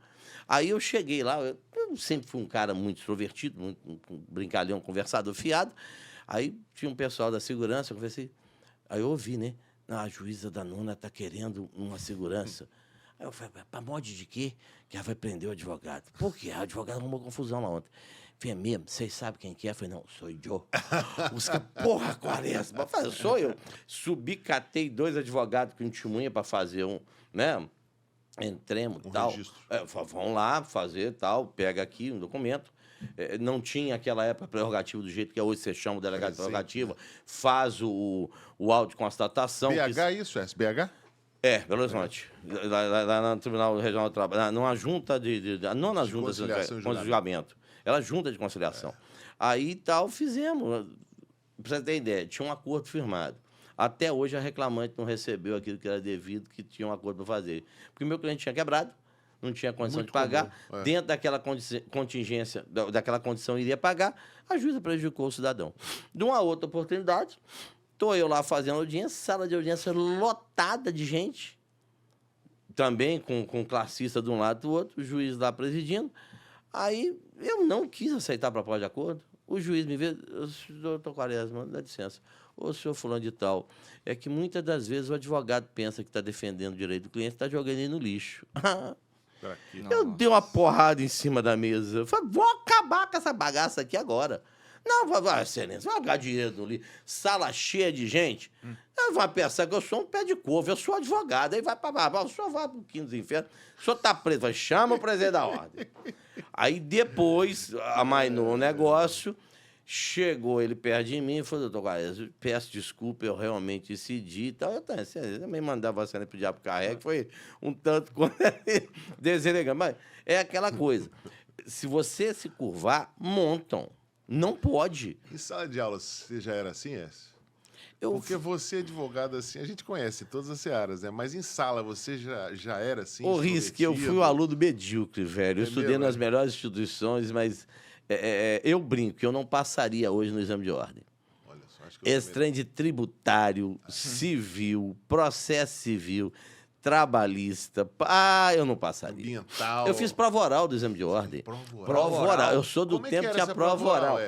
[SPEAKER 3] Aí eu cheguei lá, eu sempre fui um cara muito extrovertido, muito brincalhão, conversador, fiado. Aí tinha um pessoal da segurança, eu conversei. Aí eu ouvi, né? Não, a juíza da nona tá querendo uma segurança. Aí eu falei, pra mod de quê? Que ela vai prender o advogado. Por quê? O advogado arrumou confusão lá ontem. Falei, mesmo? Vocês sabem quem que é? Eu falei, não, sou eu. Os caras, porra, Quaresma. Eu falei, sou eu. Subi, catei 2 advogados com testemunha para fazer né? Entremos, tal.
[SPEAKER 2] Registro.
[SPEAKER 3] Vão lá fazer, tal, pega aqui um documento. Não tinha aquela época prerrogativa do jeito que é hoje, você chama o delegado de prerrogativa, faz o auto de constatação.
[SPEAKER 2] BH isso, SBH?
[SPEAKER 3] Belo Horizonte. Lá no Tribunal Regional do Trabalho, numa junta não na junta de julgamento. Ela junta de conciliação. Aí tal, fizemos. Pra você ter ideia, tinha um acordo firmado. Até hoje a reclamante não recebeu aquilo que era devido, que tinha um acordo para fazer. Porque o meu cliente tinha quebrado, não tinha condição de pagar. Dentro daquela contingência, daquela condição iria pagar, a juíza prejudicou o cidadão. De uma outra oportunidade, estou eu lá fazendo audiência, sala de audiência lotada de gente, também com classista de um lado e do outro, o juiz lá presidindo. Aí eu não quis aceitar a proposta de acordo. O juiz me vê, doutor Quaresma, dá licença. Ô, senhor fulano de tal, é que muitas das vezes o advogado pensa que está defendendo o direito do cliente, está jogando ele no lixo. Eu dei uma porrada em cima da mesa. Eu falei, vou acabar com essa bagaça aqui agora. Não, vai, excelência, vai jogar dinheiro no lixo. Sala cheia de gente. Vai pensar que eu sou um pé de couve, eu sou advogado. Aí vai para o senhor vai para o quinto dos infernos. O senhor está preso, vai, chama o presidente da ordem. Aí depois, amainou o negócio, chegou ele perto de mim e falou, doutor Quaresma, peço desculpa, eu realmente decidi. Então, eu também mandava a cena pro diabo carrega, foi um tanto deselegante. Mas é aquela coisa, se você se curvar, montam. Não pode.
[SPEAKER 2] Em sala de aula, você já era assim, Écio? Porque você, advogado, assim, a gente conhece todas as searas, né? Mas em sala, você já era assim?
[SPEAKER 3] Ô, Risque, eu fui um aluno medíocre, velho. Eu estudei nas melhores instituições, mas eu brinco que eu não passaria hoje no exame de ordem.
[SPEAKER 2] Olha só, acho que
[SPEAKER 3] esse trem de tributário, civil, processo civil, trabalhista. Eu não passaria.
[SPEAKER 2] Ambiental.
[SPEAKER 3] Eu fiz prova oral do exame de ordem. Prova oral. Eu sou do tempo que tinha prova oral.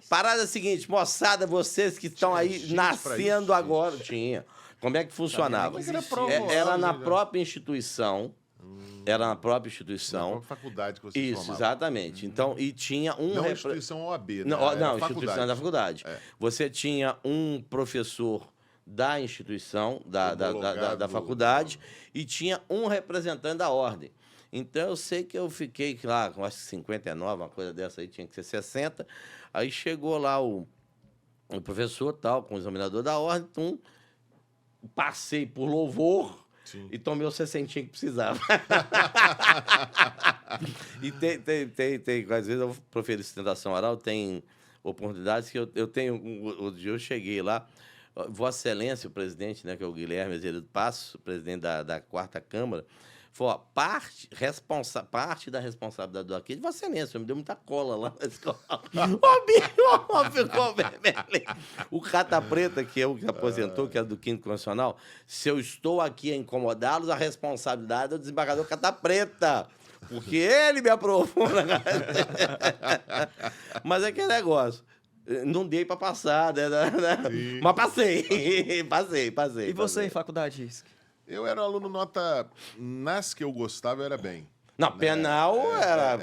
[SPEAKER 3] Parada seguinte, moçada, vocês que estão aí nascendo agora. Tinha. Como é que funcionava? Era na própria instituição. Era na própria instituição. Na própria
[SPEAKER 2] faculdade que você
[SPEAKER 3] Isso,
[SPEAKER 2] formava.
[SPEAKER 3] Exatamente. Então, e tinha um...
[SPEAKER 2] Não instituição OAB, né?
[SPEAKER 3] Não, instituição da faculdade. Você tinha um professor da instituição, da faculdade, e tinha um representante da ordem. Então, eu sei que eu fiquei lá com acho que 59, uma coisa dessa aí, tinha que ser 60. Aí chegou lá o professor, tal, com o examinador da ordem, então, passei por louvor. Sim. E tomei o 60 que precisava. E tem, às vezes eu proferi sustentação oral, tem oportunidades que eu tenho. Um dia eu cheguei lá, Vossa Excelência, o presidente, né, que é o Guilherme Azevedo Passos, presidente da 4ª Câmara, falou: parte da responsabilidade do aqui de Vossa Excelência, me deu muita cola lá na escola. Ficou vermelho. O Cata Preta, que é o que aposentou, que é do 5º Constitucional, se eu estou aqui a incomodá-los, a responsabilidade é do desembargador Cata Preta. Porque ele me aprovou. Mas é aquele negócio. Não dei para passar, né? Mas passei.
[SPEAKER 1] E você em faculdade, Risque?
[SPEAKER 2] Eu era aluno nota... Nas que eu gostava, eu era bem.
[SPEAKER 3] Não, penal era...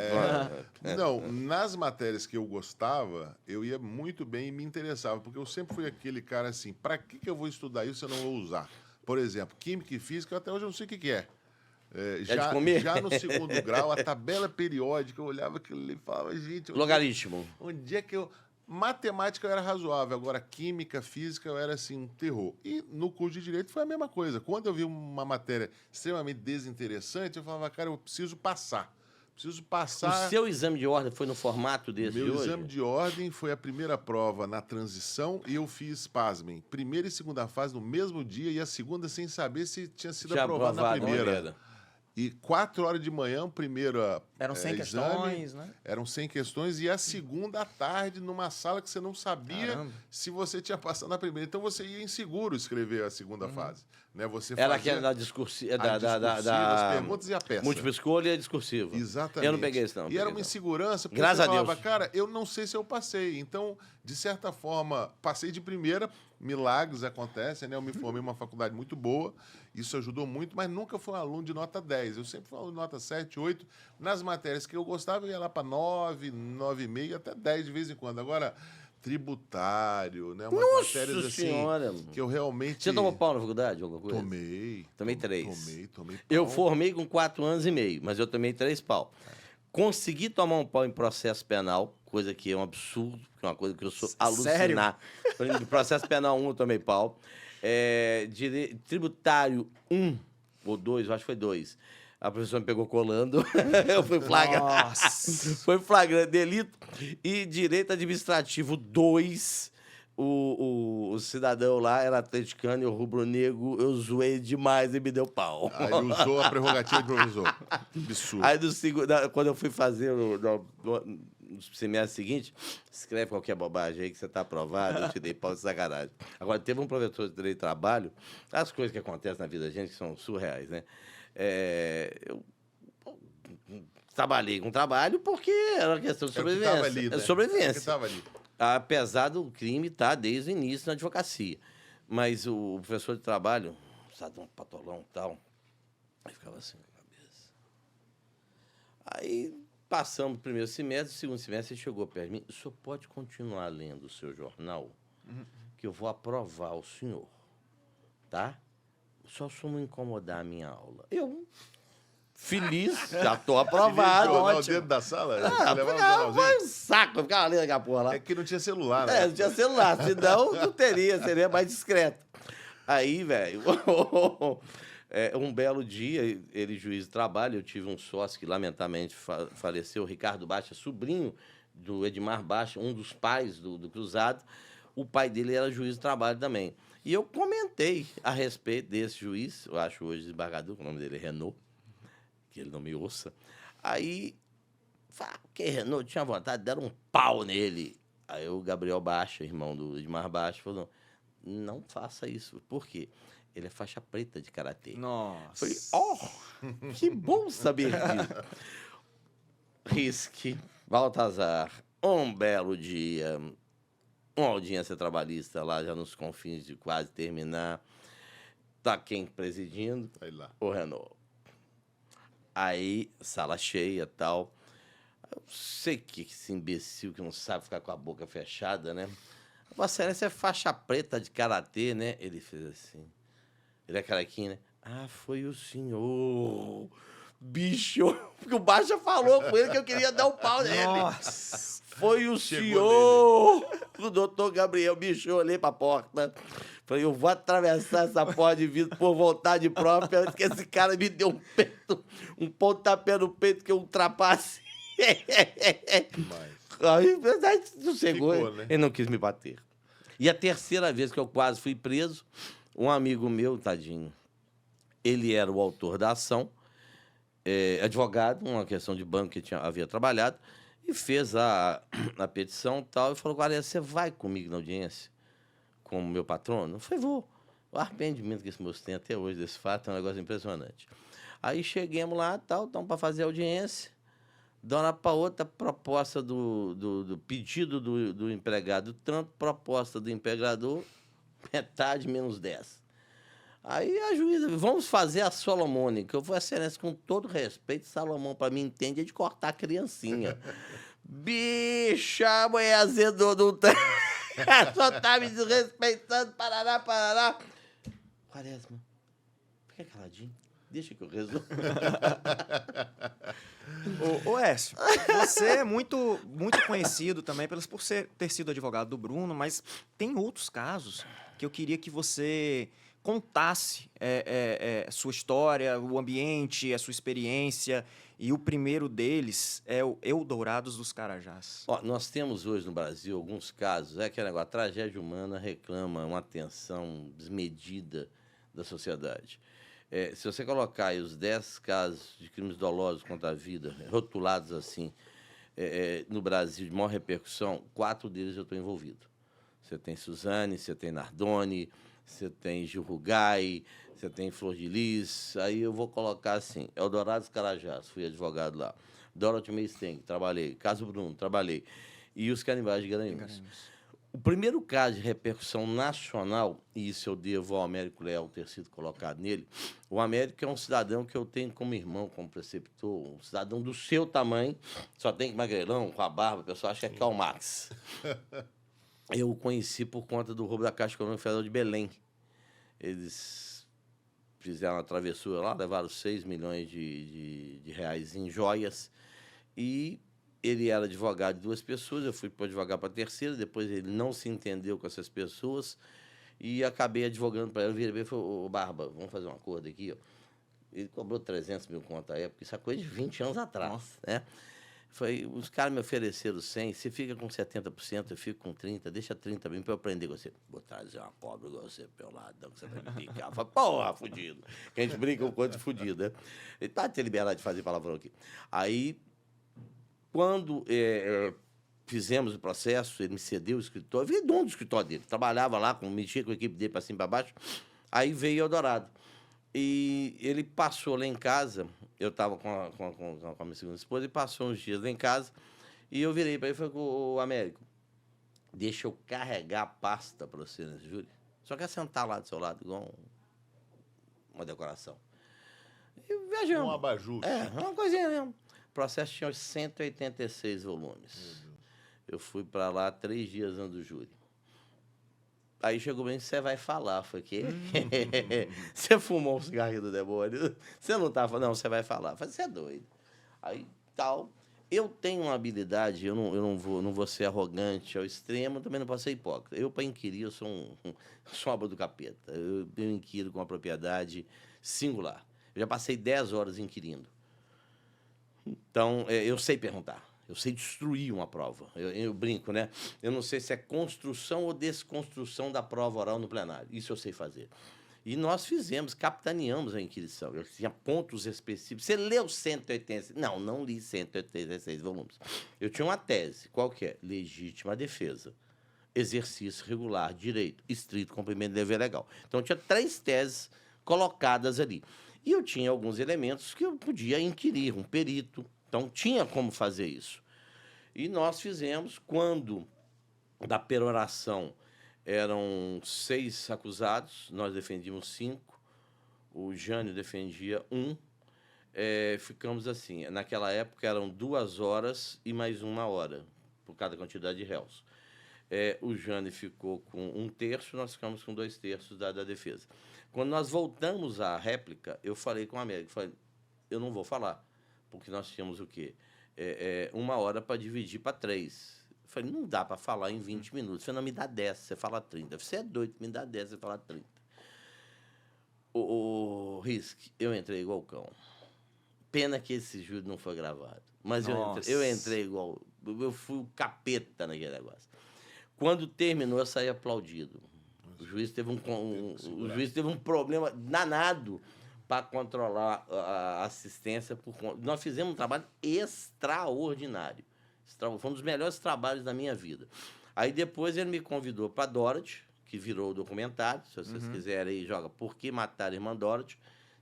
[SPEAKER 2] Não, nas matérias que eu gostava, eu ia muito bem e me interessava, porque eu sempre fui aquele cara assim, para que eu vou estudar isso se eu não vou usar? Por exemplo, química e física, até hoje eu não sei o que é. Já no 2º grau, a tabela periódica, eu olhava aquilo ali e falava, gente...
[SPEAKER 3] Logaritmo.
[SPEAKER 2] Onde é que eu... Matemática eu era razoável, agora química, física eu era assim, um terror. E no curso de Direito foi a mesma coisa. Quando eu vi uma matéria extremamente desinteressante, eu falava, cara, eu preciso passar.
[SPEAKER 3] O seu exame de ordem foi no formato desse de hoje?
[SPEAKER 2] Meu exame de ordem foi a primeira prova na transição e eu fiz, pasmem, 1ª e 2ª fase no mesmo dia e a segunda sem saber se tinha sido aprovado na primeira. E 4 horas de manhã, o primeiro
[SPEAKER 1] Eram 100 questões, né?
[SPEAKER 2] eram 100 questões, e a segunda à tarde, numa sala que você não sabia
[SPEAKER 1] Caramba.
[SPEAKER 2] se você tinha passado na primeira. Então, você ia inseguro escrever a segunda fase. Né? Você
[SPEAKER 3] Era
[SPEAKER 2] fazia
[SPEAKER 3] aquela da discursiva,
[SPEAKER 2] as perguntas e a peça.
[SPEAKER 3] múltipla escolha e discursiva.
[SPEAKER 2] Exatamente.
[SPEAKER 3] Eu não peguei isso, não.
[SPEAKER 2] E era uma insegurança, porque
[SPEAKER 3] Graças
[SPEAKER 2] você
[SPEAKER 3] a
[SPEAKER 2] falava,
[SPEAKER 3] Deus.
[SPEAKER 2] cara, eu não sei se eu passei. Então, de certa forma, passei de primeira, milagres acontecem, né? Eu me formei em uma faculdade muito boa, isso ajudou muito, mas nunca fui um aluno de nota 10. Eu sempre fui um aluno de nota 7, 8. Nas matérias que eu gostava, eu ia lá para 9, 9,5, até 10 de vez em quando. Agora, tributário, né? Umas matérias assim
[SPEAKER 3] Senhora.
[SPEAKER 2] que eu realmente...
[SPEAKER 3] Você tomou pau na faculdade, alguma coisa?
[SPEAKER 2] Tomei.
[SPEAKER 3] Tomei 3.
[SPEAKER 2] Tomei pau.
[SPEAKER 3] Eu formei com 4 anos e meio, mas eu tomei 3 pau. Consegui tomar um pau em processo penal, coisa que é um absurdo, que é uma coisa que eu sou
[SPEAKER 1] Sério?
[SPEAKER 3] alucinar. Em processo penal 1 eu tomei pau. Tributário 1 ou 2, eu acho que foi 2. A professora me pegou colando, eu fui flagrante.
[SPEAKER 1] Nossa.
[SPEAKER 3] Foi flagrante delito. E direito administrativo 2, o cidadão lá era atleticano e o rubro-negro, eu zoei demais e me deu pau.
[SPEAKER 2] Aí ele usou a prerrogativa de professor. Absurdo.
[SPEAKER 3] Aí, quando eu fui fazer no semestre seguinte, escreve qualquer bobagem aí que você tá aprovado, eu te dei pau de sacanagem. Agora, teve um professor de direito de trabalho, as coisas que acontecem na vida da gente que são surreais, né? Eu trabalhei com trabalho porque era uma questão de sobrevivência.
[SPEAKER 2] Era o que tava ali, né?
[SPEAKER 3] Sobrevivência.
[SPEAKER 2] Era o que tava ali.
[SPEAKER 3] Apesar do crime estar desde o início na advocacia. Mas o professor de trabalho, sabe, um patolão e tal, aí ficava assim com a cabeça. Aí passamos o primeiro semestre, o segundo semestre, ele chegou perto de mim, o senhor pode continuar lendo o seu jornal, que eu vou aprovar o senhor, tá? Só se não incomodar a minha aula. Eu, feliz, já estou aprovado.
[SPEAKER 2] Jornal
[SPEAKER 3] Ótimo.
[SPEAKER 2] dentro da sala?
[SPEAKER 3] Ah,
[SPEAKER 2] Você levava um
[SPEAKER 3] ficava
[SPEAKER 2] jornalzinho?
[SPEAKER 3] um saco, eu ficava lendo aquela porra lá.
[SPEAKER 2] É que não tinha celular, né?
[SPEAKER 3] Não tinha celular, senão não teria, seria mais discreto. Aí, velho, um belo dia, ele juiz de trabalho, eu tive um sócio que lamentavelmente faleceu, o Ricardo Baixa, sobrinho do Edmar Baixa, um dos pais do Cruzado. O pai dele era juiz de trabalho também. E eu comentei a respeito desse juiz, eu acho hoje desembargador, o nome dele é Renault, que ele não me ouça. Aí, que Renault tinha vontade, deram um pau nele. Aí o Gabriel Baixa, irmão do Edmar Baixa, falou, não faça isso. Por quê? Ele é faixa preta de karatê.
[SPEAKER 1] Nossa.
[SPEAKER 3] Falei, que bom saber disso. Risque, Baltazar, um belo dia, uma audiência trabalhista lá, já nos confins de quase terminar. Tá quem presidindo?
[SPEAKER 2] Aí lá.
[SPEAKER 3] O Renault. Aí, sala cheia e tal. Eu sei que esse imbecil que não sabe ficar com a boca fechada, né? Vossa Excelência é faixa preta de karatê, né? Ele fez assim. Ele é carequinho, né? Ah, foi o senhor. Bicho. Porque o Baixa falou com ele que eu queria dar um pau nele.
[SPEAKER 1] Nossa.
[SPEAKER 3] Foi o
[SPEAKER 2] Chegou
[SPEAKER 3] senhor. O doutor Gabriel, bicho, eu olhei pra porta. Falei, eu vou atravessar essa porta de vidro por vontade própria, antes que esse cara me deu um pontapé no peito que eu ultrapasse.
[SPEAKER 2] Mas...
[SPEAKER 3] Aí, não chegou,
[SPEAKER 2] Ficou, né?
[SPEAKER 3] ele não quis me bater. E a terceira vez que eu quase fui preso, um amigo meu, tadinho, ele era o autor da ação, advogado, uma questão de banco que havia trabalhado, e fez a petição e tal, e falou, Guarani, você vai comigo na audiência, como meu patrono? Eu falei, vou. O arrependimento que esse moço tem até hoje desse fato é um negócio impressionante. Aí chegamos lá, tal, estamos para fazer a audiência, da uma para outra, proposta do pedido do empregado, tanto proposta do empregador, metade menos 10. Aí a juíza, vamos fazer a solomônica. Eu vou excelência, com todo respeito, Salomão, para mim, entende, é de cortar a criancinha. Bicha, a mulher azedou do tanto. Só tá me desrespeitando, parará, parará. Quaresma, fica caladinho, deixa que eu resolvo.
[SPEAKER 1] Ô Écio, você é muito, muito conhecido também por ter sido advogado do Bruno, mas tem outros casos que eu queria que você contasse sua história, o ambiente, a sua experiência. E o primeiro deles é o Eldorados dos Carajás.
[SPEAKER 3] Ó, nós temos hoje no Brasil alguns casos, aquele negócio, a tragédia humana reclama uma atenção desmedida da sociedade. Se você colocar aí os 10 casos de crimes dolosos contra a vida, rotulados assim, no Brasil, de maior repercussão, 4 deles eu estou envolvido. Você tem Suzane, você tem Nardoni, você tem Gil Rugai, você tem Flor de Lis. Aí eu vou colocar assim, Eldorado Carajás, fui advogado lá. Dorothy Maystank, trabalhei. Caso Bruno, trabalhei. E os Canibais de Garanhuns. O primeiro caso de repercussão nacional, e isso eu devo ao Américo Leal ter sido colocado nele, o Américo é um cidadão que eu tenho como irmão, como preceptor, um cidadão do seu tamanho, só tem magrelão, com a barba, o pessoal acha que é Karl Marx. Eu o conheci por conta do roubo da Caixa Econômica Federal de Belém. Eles fizeram uma travessura lá, levaram 6 milhões de reais em joias, e ele era advogado de 2 pessoas, eu fui para advogar para a terceira, depois ele não se entendeu com essas pessoas e acabei advogando para ele. Eu virei e falei, ô Barba, vamos fazer um acordo aqui. Ó. Ele cobrou 300 mil conto à época, isso é coisa de 20 anos atrás. Nossa. Né? Os caras me ofereceram 100, você fica com 70%, eu fico com 30%, deixa 30 mil para eu aprender com você. Vou trazer uma cobra igual você pelo lado, que você vai me picar. Eu falei, porra, fudido. Que a gente brinca com quanto fudido, né? Ele tá tendo liberdade de fazer palavrão aqui. Aí, quando fizemos o processo, ele me cedeu o escritório, eu virei dono do escritório dele, trabalhava lá, mexia com a equipe dele para cima e para baixo, aí veio Eldorado. E ele passou lá em casa, eu estava com a minha segunda esposa, e passou uns dias lá em casa, e eu virei para ele e falei, ô Américo, deixa eu carregar a pasta para você nesse júri. Só quer sentar lá do seu lado, igual uma decoração. E viajamos.
[SPEAKER 2] Um abajur.
[SPEAKER 3] Uma coisinha mesmo. O processo tinha 186 volumes. Eu fui para lá 3 dias antes do júri. Aí chegou bem, você vai falar. Foi que você fumou um cigarrinho do demônio? Você não estava, não, você vai falar. Falei, você é doido. Aí, tal. Eu tenho uma habilidade, eu não vou ser arrogante ao extremo, também não posso ser hipócrita. Eu, para inquirir, eu sou um obra do capeta. Eu inquiro com uma propriedade singular. Eu já passei 10 horas inquirindo. Então, eu sei perguntar. Eu sei destruir uma prova. Eu brinco, né? Eu não sei se é construção ou desconstrução da prova oral no plenário. Isso eu sei fazer. E nós fizemos, capitaneamos a inquirição. Eu tinha pontos específicos. Você leu 186? Não li 186 volumes. Eu tinha uma tese. Qual que é? Legítima defesa. Exercício regular, direito, estrito cumprimento de dever legal. Então, eu tinha 3 teses colocadas ali. E eu tinha alguns elementos que eu podia inquirir, um perito. Então, tinha como fazer isso. E nós fizemos, quando da peroração eram 6 acusados, nós defendíamos 5, o Jânio defendia 1, ficamos assim. Naquela época eram 2 horas e mais 1 hora, por cada quantidade de réus. O Jânio ficou com 1/3, nós ficamos com 2/3 da defesa. Quando nós voltamos à réplica, eu falei com o Américo, falei, eu não vou falar, porque nós tínhamos o quê? 1 hora para dividir para 3. Eu falei, não dá para falar em 20 minutos. Você não me dá 10, você fala 30. Você é doido, me dá 10, você fala 30. O Risk, eu entrei igual cão. Pena que esse júri não foi gravado. Mas eu entrei igual... Eu fui o capeta naquele negócio. Quando terminou, eu saí aplaudido. O juiz teve um problema danado para controlar a assistência. Nós fizemos um trabalho extraordinário. Foi um dos melhores trabalhos da minha vida. Aí depois ele me convidou para Dorothy, que virou o documentário. Se vocês quiserem aí, joga Por que Matar a Irmã Dorothy.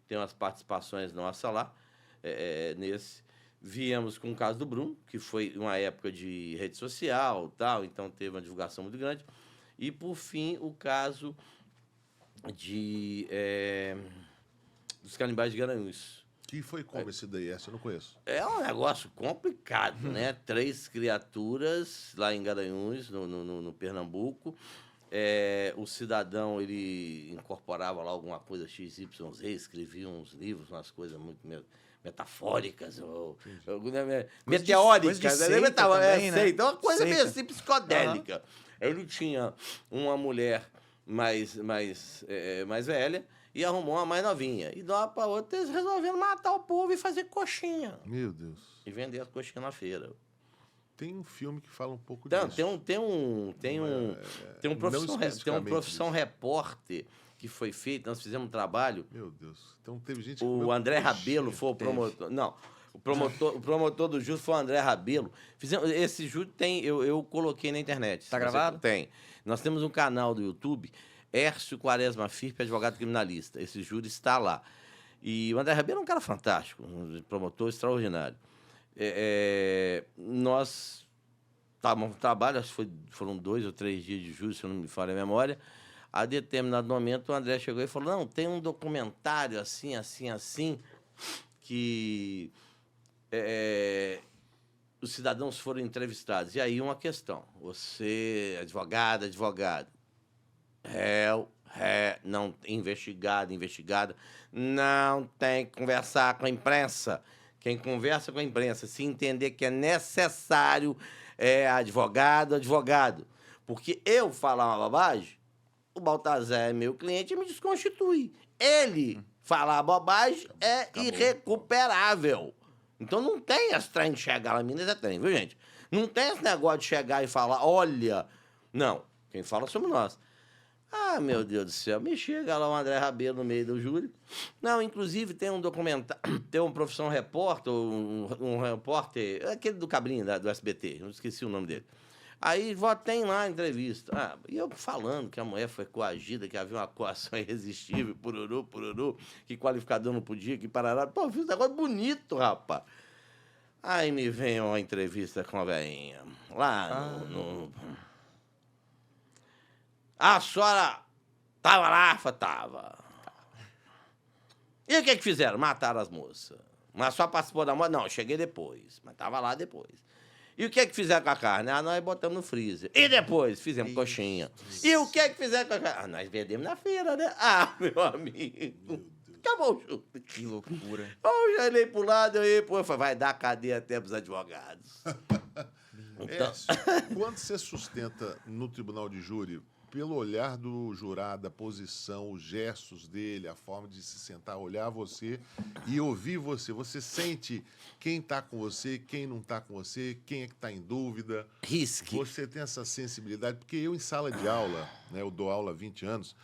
[SPEAKER 3] Tem umas participações nossas lá, nesse. Viemos com o caso do Bruno, que foi uma época de rede social, tal, então teve uma divulgação muito grande. E, por fim, o caso dos Canibais de Garanhuns.
[SPEAKER 2] Que foi como esse daí? Essa eu não conheço.
[SPEAKER 3] É um negócio complicado, né? 3 criaturas lá em Garanhuns, no Pernambuco. O cidadão, ele incorporava lá alguma coisa XYZ, escrevia uns livros, umas coisas muito metafóricas, meteóricas.
[SPEAKER 1] Também, né?
[SPEAKER 3] Então, uma coisa meio
[SPEAKER 1] Seita.
[SPEAKER 3] assim, psicodélica. Ele tinha uma mulher mais velha e arrumou uma mais novinha. E de uma para outra, eles resolveram matar o povo e fazer coxinha.
[SPEAKER 2] Meu Deus.
[SPEAKER 3] E vender as coxinhas na feira.
[SPEAKER 2] Tem um filme que fala um pouco
[SPEAKER 3] Então,
[SPEAKER 2] disso.
[SPEAKER 3] tem um profissão repórter que foi feito, nós fizemos um trabalho.
[SPEAKER 2] Meu Deus. Então teve gente que
[SPEAKER 3] O
[SPEAKER 2] comeu
[SPEAKER 3] André
[SPEAKER 2] coxinha.
[SPEAKER 3] Rabelo foi o promotor. Não, o promotor do júri foi o André Rabelo. Esse júri eu coloquei na internet.
[SPEAKER 1] Tá gravado?
[SPEAKER 3] Tem. Nós temos um canal do YouTube, Hércio Quaresma Firpe, advogado criminalista. Esse júri está lá. E o André Rabelo é um cara fantástico, um promotor extraordinário. Nós estávamos no trabalho, acho que foram 2 ou 3 dias de júri, se eu não me falha a memória. A determinado momento, o André chegou e falou, não, tem um documentário assim, que os cidadãos foram entrevistados. E aí uma questão, você, advogado, réu, não, investigada, não tem que conversar com a imprensa. Quem conversa com a imprensa, se entender que é necessário, é advogado. Porque eu falar uma bobagem, o Baltazar é meu cliente e me desconstitui. Ele falar bobagem é irrecuperável. Então não tem esse trem de chegar lá, Minas é trem, viu, gente? Não tem esse negócio de chegar e falar, olha... Não, quem fala somos nós. Ah, meu Deus do céu, me chega lá o André Rabelo no meio do júri. Não, inclusive tem um documentário, tem um profissão repórter, um repórter, aquele do Cabrinho, do SBT, não esqueci o nome dele. Aí tem lá a entrevista. E eu falando que a mulher foi coagida, que havia uma coação irresistível, pururu, que qualificador não podia, que parará. Pô, fiz um negócio bonito, rapaz. Aí me vem uma entrevista com a velhinha. Lá no... A senhora tava lá? Tava. E o que fizeram? Mataram as moças. Mas só participou da morte? Não, cheguei depois. Mas tava lá depois. E o que fizeram com a carne? Nós botamos no freezer. E depois? Fizemos coxinha. E o que fizeram com a carne? Nós vendemos na feira, né? Meu amigo. Acabou o chute.
[SPEAKER 1] Que loucura.
[SPEAKER 3] Eu já olhei pro lado e falei, vai dar cadeia até pros advogados.
[SPEAKER 2] Então... Quando você sustenta no tribunal de júri, pelo olhar do jurado, a posição, os gestos dele, a forma de se sentar, olhar você e ouvir você. Você sente quem está com você, quem não está com você, quem é que está em dúvida.
[SPEAKER 3] Risque.
[SPEAKER 2] Você tem essa sensibilidade, porque eu em sala de aula, né, eu dou aula há 20 anos,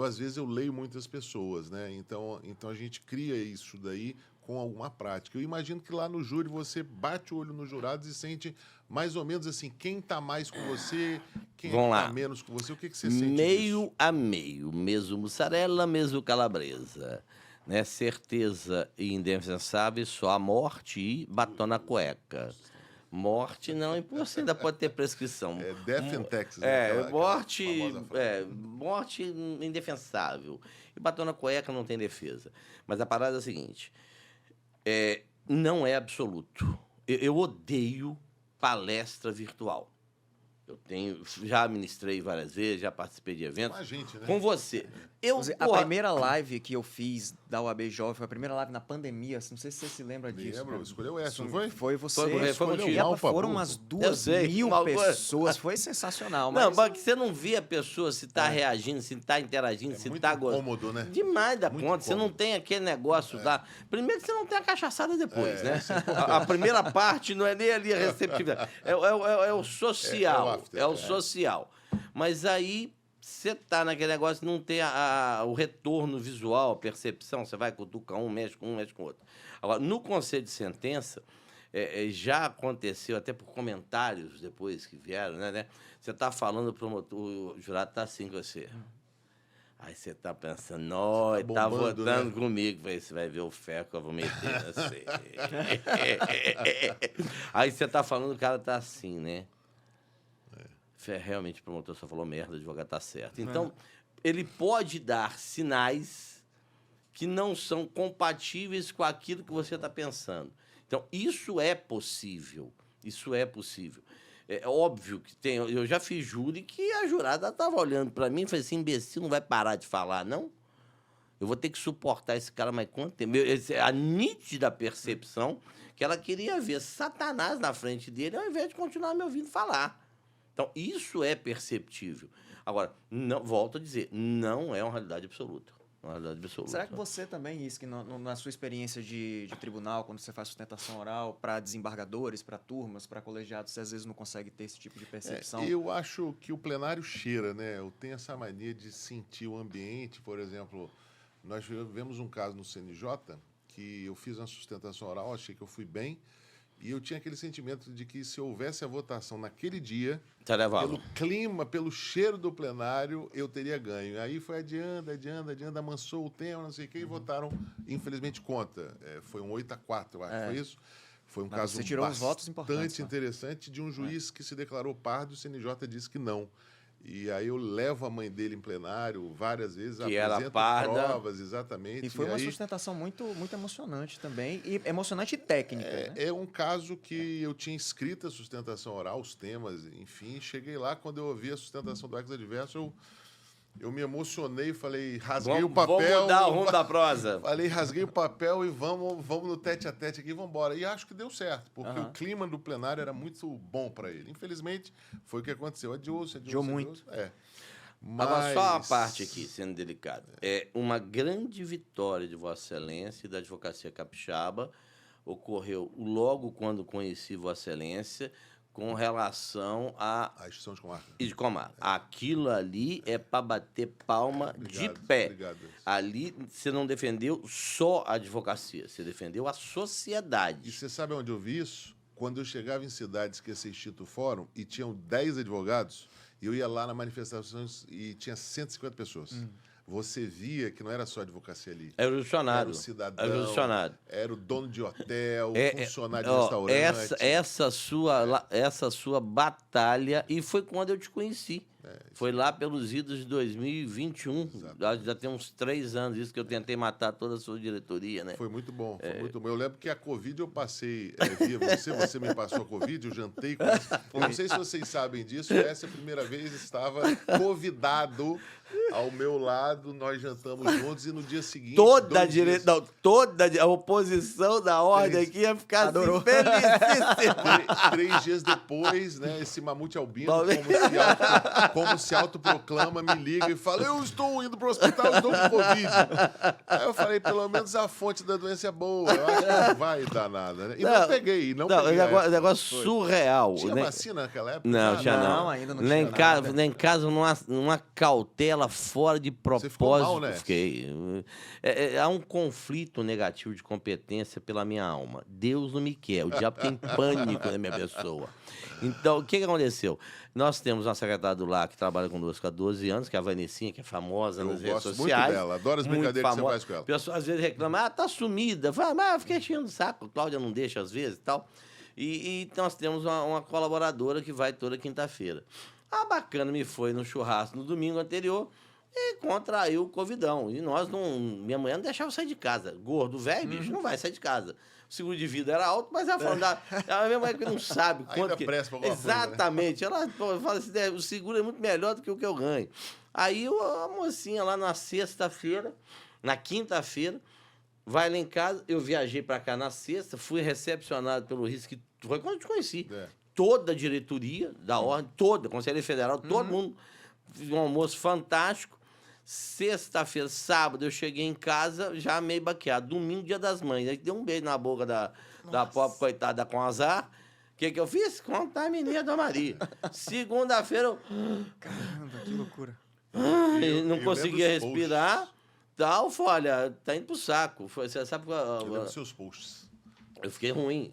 [SPEAKER 2] às vezes eu leio muitas pessoas, né? Então a gente cria isso daí com alguma prática. Eu imagino que lá no júri você bate o olho nos jurados e sente mais ou menos assim, quem está mais com você, quem está menos com você, o que você sente
[SPEAKER 3] meio
[SPEAKER 2] disso?
[SPEAKER 3] a meio, mesmo mussarela, mesmo calabresa. Né? Certeza e indefensável, só a morte e batom na cueca. Morte não, você ainda pode ter prescrição.
[SPEAKER 2] Death in Texas.
[SPEAKER 3] Morte indefensável. E batom na cueca não tem defesa. Mas a parada é a seguinte, não é absoluto. Eu odeio palestra virtual. Já ministrei várias vezes, já participei de eventos.
[SPEAKER 2] Com a gente, né?
[SPEAKER 3] Com você.
[SPEAKER 1] A primeira live que eu fiz da UAB Jovem foi a primeira live na pandemia. Não sei se você se lembra disso.
[SPEAKER 2] Lembro, escolheu essa, não foi?
[SPEAKER 1] Foi você.
[SPEAKER 3] Foi
[SPEAKER 1] e foram umas 2.000 pessoas. Foi sensacional. Mas...
[SPEAKER 3] Não, porque você não vê a pessoa se está reagindo, se está interagindo, se está gostando.
[SPEAKER 2] Muito cômodo, né?
[SPEAKER 3] Demais da
[SPEAKER 2] muito
[SPEAKER 3] conta. Você não tem aquele negócio lá. Primeiro que você não tem a cachaçada depois, né? A primeira parte não é nem ali a receptividade. É o social. É o social. Mas aí... Você tá naquele negócio, não tem o retorno visual, a percepção, você vai cutucar um, mexe com o outro. Agora, no conselho de sentença, já aconteceu, até por comentários depois que vieram, né? Você tá falando, o jurado tá assim com você. Aí você tá pensando, nós tá votando comigo. Você vai ver o ferro que eu vou meter, não sei. Aí você tá falando, o cara tá assim, né? Realmente o promotor só falou merda, o advogado está certo. Então, ele pode dar sinais que não são compatíveis com aquilo que você está pensando. Então, isso é possível. Isso é possível. É óbvio que tem... Eu já fiz júri que a jurada estava olhando para mim e falei assim, imbecil, não vai parar de falar, não? Eu vou ter que suportar esse cara mais quanto tempo? A nítida percepção que ela queria ver Satanás na frente dele ao invés de continuar me ouvindo falar. Então, isso é perceptível. Agora, volto a dizer, não é uma realidade absoluta. Na verdade absoluta.
[SPEAKER 1] Será que você também, Isque, na sua experiência de tribunal, quando você faz sustentação oral para desembargadores, para turmas, para colegiados, você às vezes não consegue ter esse tipo de percepção?
[SPEAKER 2] Eu acho que o plenário cheira, né? Eu tenho essa mania de sentir o ambiente. Por exemplo, nós vivemos um caso no CNJ que eu fiz uma sustentação oral, achei que eu fui bem, e eu tinha aquele sentimento de que se houvesse a votação naquele dia, pelo clima, pelo cheiro do plenário, eu teria ganho. Aí foi adiando, amansou o tema, não sei o quê, e votaram, infelizmente, contra. Foi um 8-4, eu acho, foi isso? Foi um
[SPEAKER 1] Mas
[SPEAKER 2] caso
[SPEAKER 1] você tirou uns votos importantes,
[SPEAKER 2] bastante interessante de um juiz que se declarou pardo e o CNJ disse que não. E aí eu levo a mãe dele em plenário várias vezes,
[SPEAKER 3] que era
[SPEAKER 2] apresento
[SPEAKER 3] parda.
[SPEAKER 2] provas, exatamente.
[SPEAKER 1] E foi uma sustentação muito, muito emocionante também, e emocionante e técnica. Né?
[SPEAKER 2] É um caso que eu tinha escrito a sustentação oral, os temas, enfim, cheguei lá, quando eu ouvi a sustentação do ex-adverso, eu me emocionei, falei, rasguei o papel.
[SPEAKER 3] Vamos mudar o rumo da prosa.
[SPEAKER 2] Falei, rasguei o papel e vamos no tete-a-tete aqui, vamos embora. E acho que deu certo, porque o clima do plenário era muito bom para ele. Infelizmente, foi o que aconteceu. Adiou
[SPEAKER 1] muito.
[SPEAKER 2] Mas...
[SPEAKER 3] Agora, só uma parte aqui, sendo delicada. É uma grande vitória de Vossa Excelência e da Advocacia Capixaba ocorreu logo quando conheci Vossa Excelência com relação
[SPEAKER 2] a extinção de comarca.
[SPEAKER 3] E de comarca. Aquilo ali é para bater palma de pé.
[SPEAKER 2] Obrigado.
[SPEAKER 3] Ali você não defendeu só a advocacia, você defendeu a sociedade.
[SPEAKER 2] E você sabe onde eu vi isso? Quando eu chegava em cidades que ia ser extinto o fórum e tinham 10 advogados, eu ia lá na manifestação e tinha 150 pessoas. Você via que não era só a advocacia ali.
[SPEAKER 3] Era o funcionário.
[SPEAKER 2] Era o cidadão,
[SPEAKER 3] era o funcionário.
[SPEAKER 2] Era o dono de hotel, funcionário de restaurante.
[SPEAKER 3] Essa sua batalha, e foi quando eu te conheci. Foi lá pelos idos de 2021. Já tem uns 3 anos isso que eu tentei matar toda a sua diretoria, né?
[SPEAKER 2] Foi muito bom, muito bom. Eu lembro que a Covid eu passei via você me passou a Covid, eu jantei com isso. Eu não sei se vocês sabem disso, essa é a primeira vez estava convidado ao meu lado, nós jantamos juntos e no dia seguinte...
[SPEAKER 3] Toda a oposição da ordem aqui ia ficar assim, felicíssima.
[SPEAKER 2] 3 dias depois, né, esse mamute albino, como se autoproclama, me liga e fala, eu estou indo para o hospital, estou com Covid. Aí eu falei, pelo menos a fonte da doença é boa, eu acho que não vai dar nada. Né? E não peguei.
[SPEAKER 3] Negócio surreal.
[SPEAKER 2] Tinha vacina naquela época?
[SPEAKER 3] Não, tinha não.
[SPEAKER 1] Ainda não tinha nada.
[SPEAKER 3] Nem em casa, numa cautela fora de propósito.
[SPEAKER 2] Você ficou mal, né?
[SPEAKER 3] Fiquei. Há um conflito negativo de competência pela minha alma. Deus não me quer. O diabo tem pânico na minha pessoa. Então, o que aconteceu? Nós temos uma secretária do LAR que trabalha conosco há 12 anos, que é a Vanessinha, que é famosa nas redes sociais. Eu gosto muito dela,
[SPEAKER 2] adoro as brincadeiras que você faz com ela.
[SPEAKER 3] O pessoal às vezes reclama, tá sumida. Fala, mas eu fiquei enchendo o saco, Cláudia não deixa às vezes e tal. E nós temos uma colaboradora que vai toda quinta-feira. A bacana me foi no churrasco no domingo anterior e contraiu o covidão. E minha mulher não deixava eu sair de casa. Gordo, velho, bicho, não vai sair de casa. O seguro de vida era alto, mas ela falou, a minha mulher que não sabe quanto que... Exatamente. Coisa, né? Ela fala assim, o seguro é muito melhor do que o que eu ganho. Aí a mocinha lá na sexta-feira, na quinta-feira, vai lá em casa, eu viajei para cá na sexta, fui recepcionado pelo RISC, que foi quando eu te conheci. Toda a diretoria da ordem, toda, Conselho Federal, todo mundo, um almoço fantástico. Sexta-feira, sábado, eu cheguei em casa já meio baqueado. Domingo, dia das mães. Aí deu um beijo na boca da pobre coitada com azar. O que eu fiz? Contar a menina da Maria. Segunda-feira, eu...
[SPEAKER 1] Caramba, que loucura.
[SPEAKER 3] Não conseguia respirar. Tal, olha, tá indo pro saco. Você sabe qual...
[SPEAKER 2] Eu lembro dos seus posts.
[SPEAKER 3] Eu fiquei ruim.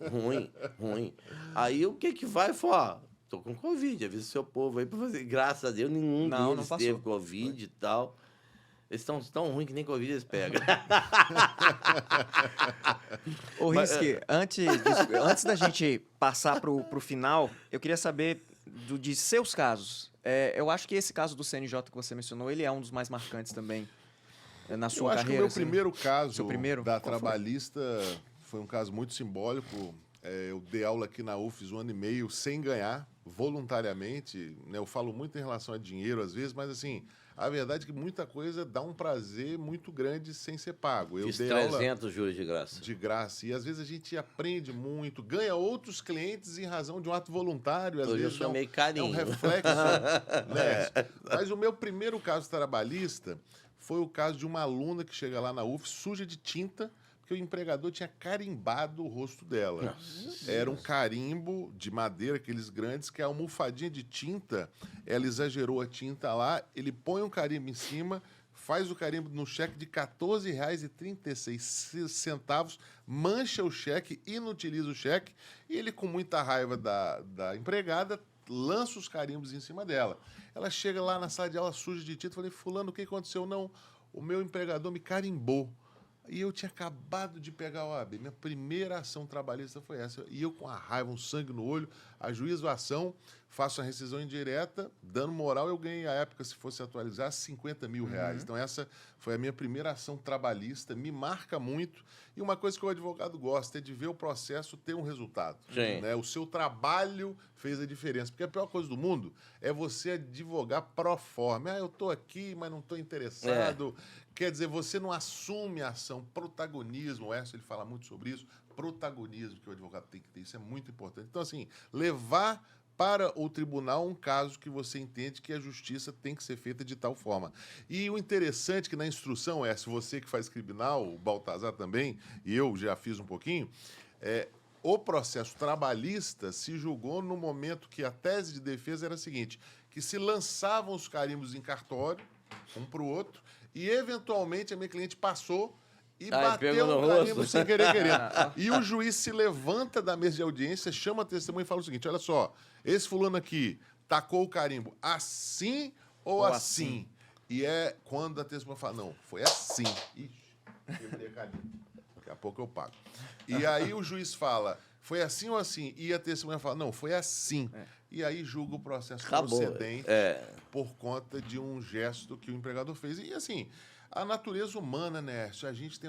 [SPEAKER 3] Aí o que vai? Ó, tô com Covid, avisa o seu povo aí pra fazer. Graças a Deus, nenhum deles teve Covid e tal. Eles estão tão ruins que nem Covid eles pegam.
[SPEAKER 1] Ô, Risque, antes da gente passar pro final, eu queria saber de seus casos. Eu acho que esse caso do CNJ que você mencionou, ele é um dos mais marcantes também na sua carreira.
[SPEAKER 2] Eu acho que o meu primeiro caso da
[SPEAKER 1] Qual
[SPEAKER 2] trabalhista foi um caso muito simbólico. Eu dei aula aqui na UFES 1 ano e meio sem ganhar, voluntariamente. Né? Eu falo muito em relação a dinheiro às vezes, mas assim, a verdade é que muita coisa dá um prazer muito grande sem ser pago. Eu
[SPEAKER 3] fiz
[SPEAKER 2] dei
[SPEAKER 3] 300 juros de graça.
[SPEAKER 2] De graça. E às vezes a gente aprende muito, ganha outros clientes em razão de um ato voluntário. Às
[SPEAKER 3] Hoje
[SPEAKER 2] vezes
[SPEAKER 3] eu sou meio carinho.
[SPEAKER 2] É um reflexo. Né? Mas o meu primeiro caso trabalhista foi o caso de uma aluna que chega lá na UF suja de tinta, porque o empregador tinha carimbado o rosto dela. Era um carimbo de madeira, aqueles grandes, que a almofadinha de tinta, ela exagerou a tinta lá, ele põe um carimbo em cima, faz o carimbo no cheque de R$ 14,36, mancha o cheque, inutiliza o cheque, e ele, com muita raiva da empregada, lança os carimbos em cima dela. Ela chega lá na sala de aula suja de tinta, falei, fulano, o que aconteceu? Não, o meu empregador me carimbou. E eu tinha acabado de pegar o OAB. Minha primeira ação trabalhista foi essa. E eu, com a raiva, um sangue no olho, ajuizo a ação, faço a rescisão indireta, dano moral, eu ganhei, à época, se fosse atualizar, R$ 50 mil. Então, essa foi a minha primeira ação trabalhista, me marca muito. E uma coisa que o advogado gosta é de ver o processo ter um resultado.
[SPEAKER 3] Sim.
[SPEAKER 2] Né? O seu trabalho fez a diferença. Porque a pior coisa do mundo é você advogar pro forma. Eu estou aqui, mas não estou interessado. Quer dizer, você não assume a ação, protagonismo. O Écio, ele fala muito sobre isso. Protagonismo que o advogado tem que ter. Isso é muito importante. Então, assim, levar para o tribunal um caso que você entende que a justiça tem que ser feita de tal forma. E o interessante é que na instrução, Écio, você que faz criminal, o Baltazar também, e eu já fiz um pouquinho, o processo trabalhista se julgou no momento que a tese de defesa era a seguinte, que se lançavam os carimbos em cartório, um para o outro, e eventualmente a minha cliente passou e bateu no carimbo sem querer querendo. E o juiz se levanta da mesa de audiência, chama a testemunha e fala o seguinte, olha só, esse fulano aqui tacou o carimbo assim ou assim? E é quando a testemunha fala, não, foi assim. Ixi, quebrei a carimbo. Daqui a pouco eu pago. E aí o juiz fala, foi assim ou assim? E a testemunha fala, não, foi assim. E aí julga o processo procedente por conta de um gesto que o empregador fez. E assim, a natureza humana, né, a gente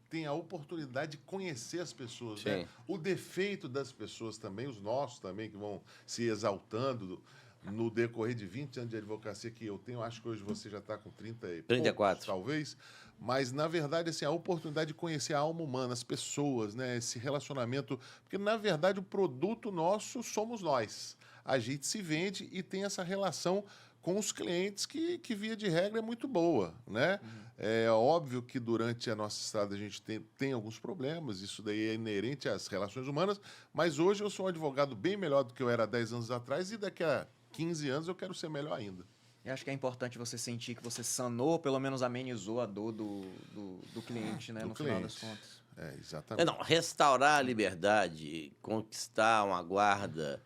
[SPEAKER 2] tem a oportunidade de conhecer as pessoas, né? O defeito das pessoas também, os nossos também, que vão se exaltando no decorrer de 20 anos de advocacia que eu tenho. Acho que hoje você já está com 34, poucos, talvez. Mas, na verdade, assim, a oportunidade de conhecer a alma humana, as pessoas, né? Esse relacionamento. Porque, na verdade, o produto nosso somos nós. A gente se vende e tem essa relação com os clientes que via de regra, é muito boa, né? É óbvio que durante a nossa estrada a gente tem alguns problemas, isso daí é inerente às relações humanas, mas hoje eu sou um advogado bem melhor do que eu era 10 anos atrás e daqui a 15 anos eu quero ser melhor ainda.
[SPEAKER 1] Eu acho que é importante você sentir que você sanou, pelo menos amenizou a dor do cliente, né? No final das contas.
[SPEAKER 2] Exatamente.
[SPEAKER 3] Não, restaurar a liberdade, conquistar uma guarda...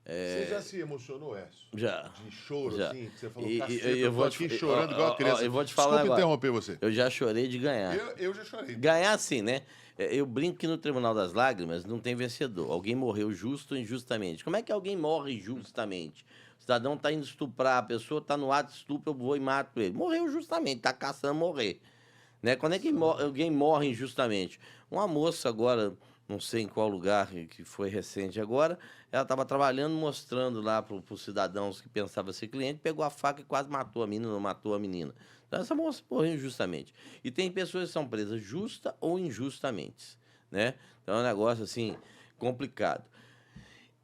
[SPEAKER 2] Você já se emocionou, Écio?
[SPEAKER 3] Já.
[SPEAKER 2] De choro,
[SPEAKER 3] já.
[SPEAKER 2] assim? Que você falou,
[SPEAKER 3] eu vou
[SPEAKER 2] aqui chorando igual a criança.
[SPEAKER 3] Eu vou te falar
[SPEAKER 2] Desculpa
[SPEAKER 3] agora.
[SPEAKER 2] Interromper você.
[SPEAKER 3] Eu já chorei de ganhar.
[SPEAKER 2] Eu já chorei.
[SPEAKER 3] Ganhar, sim, né? Eu brinco que no Tribunal das Lágrimas não tem vencedor. Alguém morreu justo ou injustamente. Como é que alguém morre justamente? O cidadão está indo estuprar, a pessoa está no ato de estupro, eu vou e mato ele. Morreu justamente, está caçando morrer. Né? Quando é que alguém morre injustamente? Uma moça agora, não sei em qual lugar, que foi recente agora, ela estava trabalhando, mostrando lá para os cidadãos que pensavam ser cliente, pegou a faca e quase matou a menina, não matou a menina. Então, essa moça morreu injustamente. E tem pessoas que são presas justa ou injustamente, né? Então, é um negócio, assim, complicado.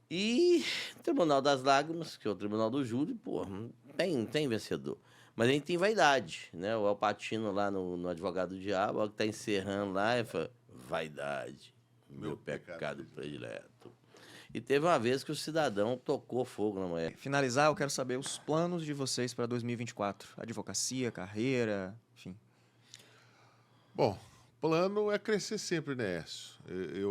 [SPEAKER 3] E o Tribunal das Lágrimas, que é o Tribunal do Júri, pô, não tem vencedor. Mas a gente tem vaidade, né? O Alpatino lá no Advogado do Diabo, que está encerrando lá, e fala, vaidade, meu pecado predileto. E teve uma vez que o cidadão tocou fogo na mulher.
[SPEAKER 1] Finalizar, eu quero saber os planos de vocês para 2024. Advocacia, carreira, enfim.
[SPEAKER 2] Bom, plano é crescer sempre, né, Écio?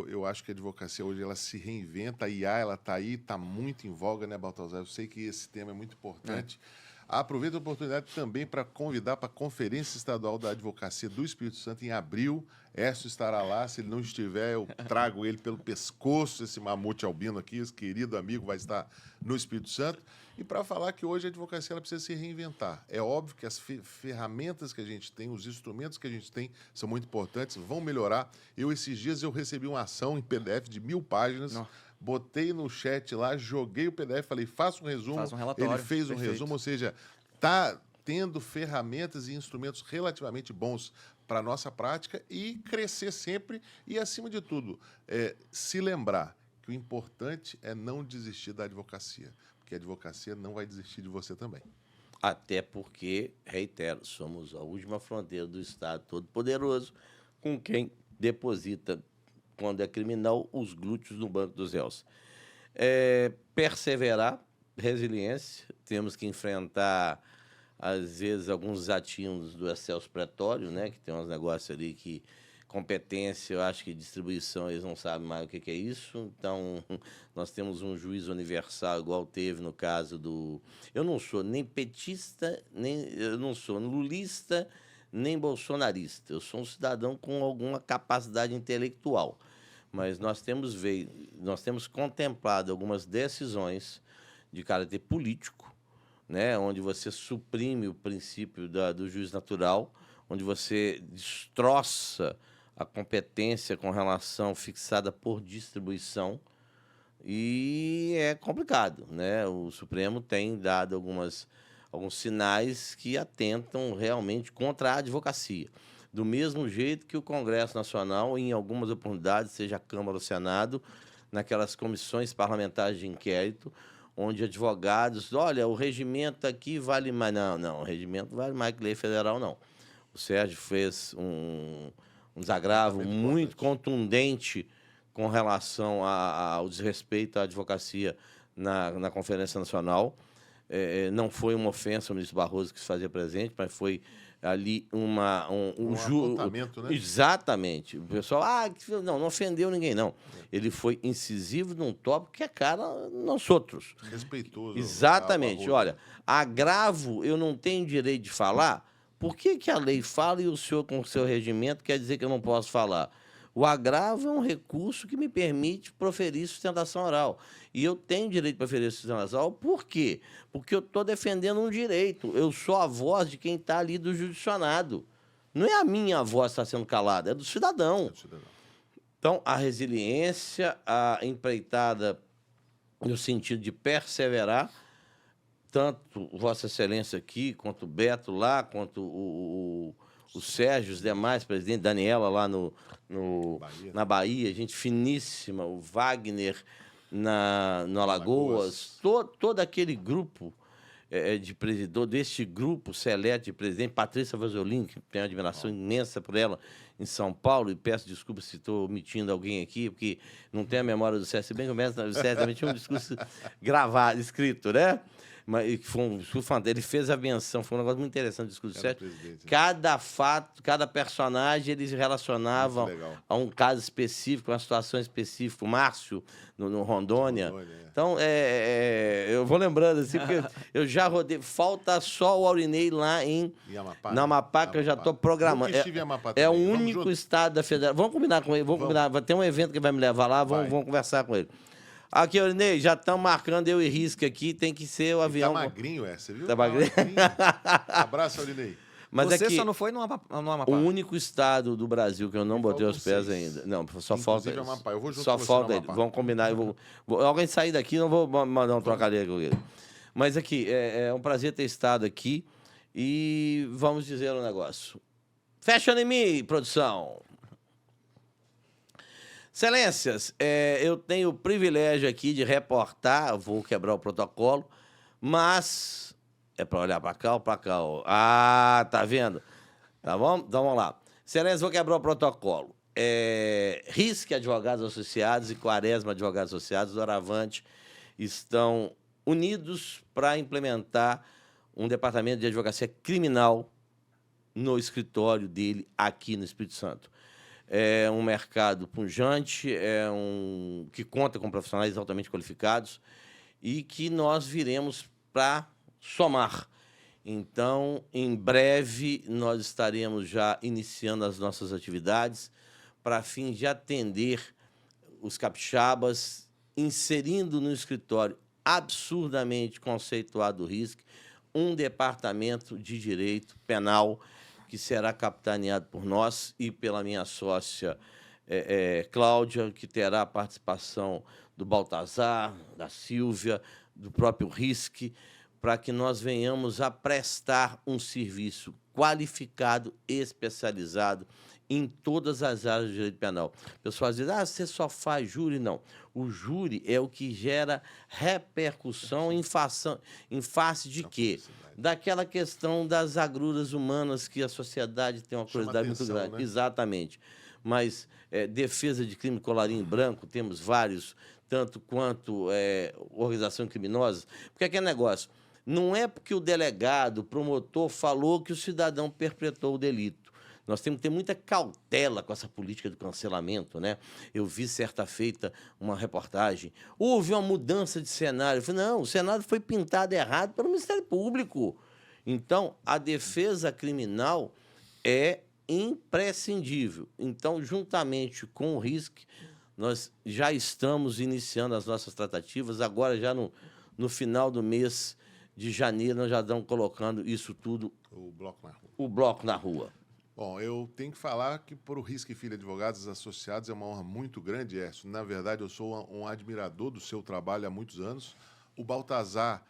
[SPEAKER 2] Eu acho que a advocacia hoje ela se reinventa, a IA ela está aí, está muito em voga, né, Baltazar? Eu sei que esse tema é muito importante. Aproveito a oportunidade também para convidar para a Conferência Estadual da Advocacia do Espírito Santo em abril. Écio estará lá, se ele não estiver, eu trago ele pelo pescoço, esse mamute albino aqui, esse querido amigo vai estar no Espírito Santo. E para falar que hoje a advocacia ela precisa se reinventar. É óbvio que as ferramentas que a gente tem, os instrumentos que a gente tem são muito importantes, vão melhorar. Esses dias eu recebi uma ação em PDF de 1000 páginas, botei no chat lá, joguei o PDF, falei, faça um resumo.
[SPEAKER 1] Faz um relatório.
[SPEAKER 2] Ele fez um resumo, ou seja, está tendo ferramentas e instrumentos relativamente bons para a nossa prática e crescer sempre e, acima de tudo, se lembrar que o importante é não desistir da advocacia, porque a advocacia não vai desistir de você também.
[SPEAKER 3] Até porque, reitero, somos a última fronteira do Estado Todo-Poderoso com quem deposita, quando é criminal, os glúteos no banco dos réus. Perseverar, resiliência, temos que enfrentar, às vezes, alguns atinhos do excesso pretório, né? Que tem uns negócios ali que competência, eu acho que distribuição, eles não sabem mais o que é isso. Então, nós temos um juízo universal, igual teve no caso do... Eu não sou nem petista, eu não sou lulista, nem bolsonarista. Eu sou um cidadão com alguma capacidade intelectual. Mas nós temos contemplado algumas decisões de caráter político, né, onde você suprime o princípio do juiz natural, onde você destroça a competência com relação fixada por distribuição, e é complicado, né? O Supremo tem dado alguns sinais que atentam realmente contra a advocacia. Do mesmo jeito que o Congresso Nacional, em algumas oportunidades, seja a Câmara ou o Senado, naquelas comissões parlamentares de inquérito, onde advogados, olha, o regimento aqui vale mais. Não, o regimento vale mais que lei federal, não. O Sérgio fez um desagravo muito contundente com relação ao desrespeito à advocacia na Conferência Nacional. Não foi uma ofensa ao ministro Barroso que se fazia presente, mas foi ali um
[SPEAKER 2] apontamento, né?
[SPEAKER 3] Exatamente. O pessoal, não ofendeu ninguém, não. Ele foi incisivo num tópico que é cara nós outros.
[SPEAKER 2] Respeitoso.
[SPEAKER 3] Exatamente. Olha, agravo eu não tenho direito de falar. Por que a lei fala e o senhor, com o seu regimento, quer dizer que eu não posso falar? O agravo é um recurso que me permite proferir sustentação oral. E eu tenho direito de proferir sustentação oral. Por quê? Porque eu estou defendendo um direito. Eu sou a voz de quem está ali do judicionado. Não é a minha voz que está sendo calada, é do cidadão. Então, a resiliência, a empreitada no sentido de perseverar, tanto Vossa Excelência aqui, quanto o Beto lá, quanto o Sérgio, os demais presidentes, Daniela lá na Bahia, gente finíssima, o Wagner no Alagoas, todo aquele grupo de presidor, deste grupo seleto de presidente, Patrícia Vasolini, que tem uma admiração imensa por ela em São Paulo, e peço desculpas se estou omitindo alguém aqui, porque não tenho a memória do Sérgio, se bem que o Sérgio também tinha um discurso gravado, escrito, né? Mas foi um discurso fantástico. Ele fez a menção, foi um negócio muito interessante o discurso certo. Cada fato, cada personagem, eles relacionavam a um caso específico, uma situação específica. O Márcio, no Rondônia. Então, eu vou lembrando, assim, porque eu já rodei. Falta só o Aurinei lá na Amapá, que eu já estou programando. É o único estado da federação. Vamos combinar com ele, vamos combinar. Vai ter um evento que vai me levar lá, vamos conversar com ele. Aqui, Aurinei, já estamos marcando eu e Risco aqui, tem que ser o avião.
[SPEAKER 2] Tá magrinho você viu?
[SPEAKER 3] Tá magrinho?
[SPEAKER 2] Abraço, Aurinei.
[SPEAKER 1] Mas você só não foi no Amapá?
[SPEAKER 3] O único estado do Brasil que eu não botei os pés ainda. Não, só falta ele.
[SPEAKER 2] Amapá. Eu vou junto
[SPEAKER 3] só
[SPEAKER 2] com
[SPEAKER 3] falta ele. Vamos combinar. Alguém sair daqui, não vou mandar um trocadilho com ele. Mas aqui, é um prazer ter estado aqui e vamos dizer um negócio. Fashion em mim, produção. Excelências, eu tenho o privilégio aqui de reportar, vou quebrar o protocolo, mas é para olhar para cá ou para cá? Tá vendo? Tá bom? Então vamos lá. Excelências, vou quebrar o protocolo. Risque Advogados Associados e Quaresma Advogados Associados, doravante, estão unidos para implementar um departamento de advocacia criminal no escritório dele aqui no Espírito Santo. É um mercado pujante, que conta com profissionais altamente qualificados e que nós viremos para somar. Então, em breve, nós estaremos já iniciando as nossas atividades para fim de atender os capixabas, inserindo no escritório absurdamente conceituado do RISC um departamento de direito penal que será capitaneado por nós e pela minha sócia Cláudia, que terá a participação do Baltazar, da Silvia, do próprio RISC, para que nós venhamos a prestar um serviço qualificado, especializado em todas as áreas do direito penal. O pessoal às vezes, você só faz júri? Não. O júri é o que gera repercussão em face de quê? Daquela questão das agruras humanas que a sociedade tem uma curiosidade muito grande.
[SPEAKER 2] Né?
[SPEAKER 3] Exatamente. Mas defesa de crime colarinho branco, temos vários, tanto quanto organização criminosa. Porque aquele negócio, não é porque o delegado, o promotor, falou que o cidadão perpetrou o delito. Nós temos que ter muita cautela com essa política do cancelamento, né? Eu vi certa feita uma reportagem, houve uma mudança de cenário. Eu falei, não, o cenário foi pintado errado pelo Ministério Público. Então, a defesa criminal é imprescindível. Então, juntamente com o RISC, nós já estamos iniciando as nossas tratativas. Agora, já no final do mês de janeiro, nós já estamos colocando isso tudo...
[SPEAKER 2] O bloco na rua.
[SPEAKER 3] O bloco na rua.
[SPEAKER 2] Bom, eu tenho que falar que para o RISC Filho Advogados Associados é uma honra muito grande, Hércio. Na verdade, eu sou um admirador do seu trabalho há muitos anos. O Baltazar,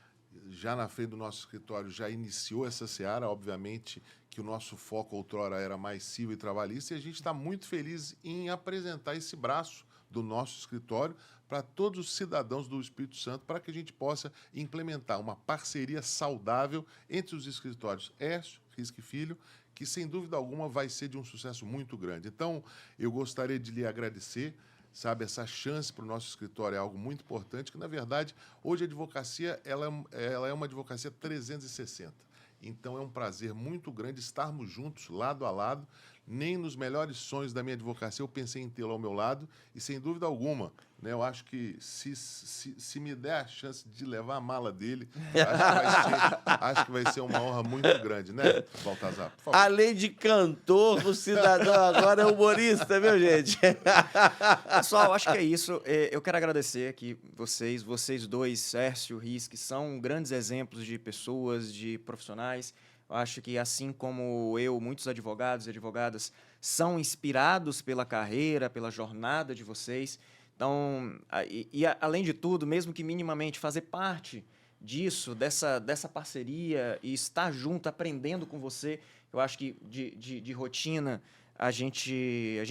[SPEAKER 2] já na frente do nosso escritório, já iniciou essa seara. Obviamente que o nosso foco outrora era mais civil e trabalhista, e a gente está muito feliz em apresentar esse braço do nosso escritório para todos os cidadãos do Espírito Santo, para que a gente possa implementar uma parceria saudável entre os escritórios Hércio, RISC Filho, que, sem dúvida alguma, vai ser de um sucesso muito grande. Então, eu gostaria de lhe agradecer, sabe, essa chance para o nosso escritório é algo muito importante, que, na verdade, hoje a advocacia ela é uma advocacia 360. Então, é um prazer muito grande estarmos juntos, lado a lado. Nem nos melhores sonhos da minha advocacia eu pensei em tê-lo ao meu lado, e, sem dúvida alguma, né, eu acho que se me der a chance de levar a mala dele, acho que vai ser uma honra muito grande, né, Baltazar? Por favor.
[SPEAKER 3] Além de cantor, o cidadão agora é humorista, viu, gente?
[SPEAKER 1] Pessoal, acho que é isso. Eu quero agradecer aqui vocês dois, Sérgio e RISC, são grandes exemplos de pessoas, de profissionais. Eu acho que, assim como eu, muitos advogados e advogadas são inspirados pela carreira, pela jornada de vocês. Então, além de tudo, mesmo que minimamente fazer parte disso, dessa parceria e estar junto, aprendendo com você, eu acho que de rotina a gente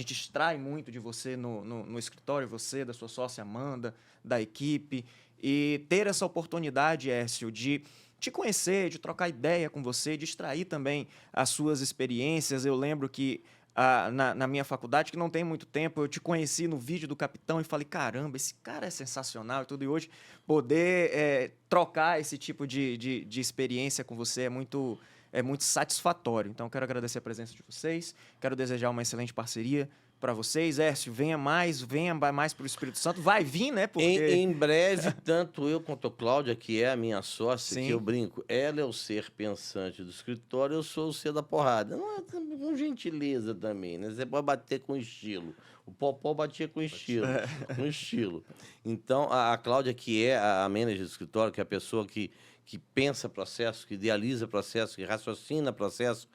[SPEAKER 1] extrai muito de você no escritório, você, da sua sócia Amanda, da equipe, e ter essa oportunidade, Hércio, de te conhecer, de trocar ideia com você, de extrair também as suas experiências. Eu lembro que na minha faculdade, que não tem muito tempo, eu te conheci no vídeo do Capitão e falei, caramba, esse cara é sensacional e tudo. E hoje poder trocar esse tipo de experiência com você é muito satisfatório. Então, quero agradecer a presença de vocês, quero desejar uma excelente parceria para vocês. Hércio, venha mais para o Espírito Santo. Vai vir, né? Porque...
[SPEAKER 3] Em breve, tanto eu quanto a Cláudia, que é a minha sócia,
[SPEAKER 1] Sim.
[SPEAKER 3] que eu brinco, ela é o ser pensante do escritório, eu sou o ser da porrada. Não é com gentileza também, né? Você pode bater com estilo. O Popó batia com estilo. Com estilo. Então, a Cláudia, que é a manager do escritório, que é a pessoa que pensa processo, que idealiza processo, que raciocina processo,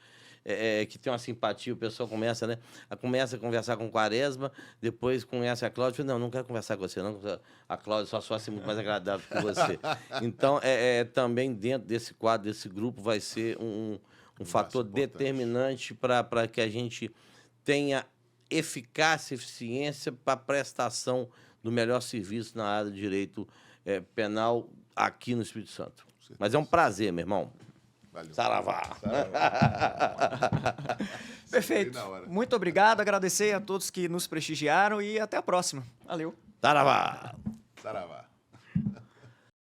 [SPEAKER 3] que tem uma simpatia, o pessoal começa a conversar com o Quaresma, depois conhece a Cláudia, fala, não quero conversar com você, não, a Cláudia só é muito mais agradável que você. Então, também dentro desse quadro, desse grupo, vai ser um fator determinante para que a gente tenha eficácia, eficiência para a prestação do melhor serviço na área de direito penal aqui no Espírito Santo. Mas é um prazer, meu irmão.
[SPEAKER 2] Valeu.
[SPEAKER 3] Saravá.
[SPEAKER 1] Perfeito. Muito obrigado. Agradecer a todos que nos prestigiaram e até a próxima. Valeu.
[SPEAKER 3] Saravá.
[SPEAKER 2] Saravá.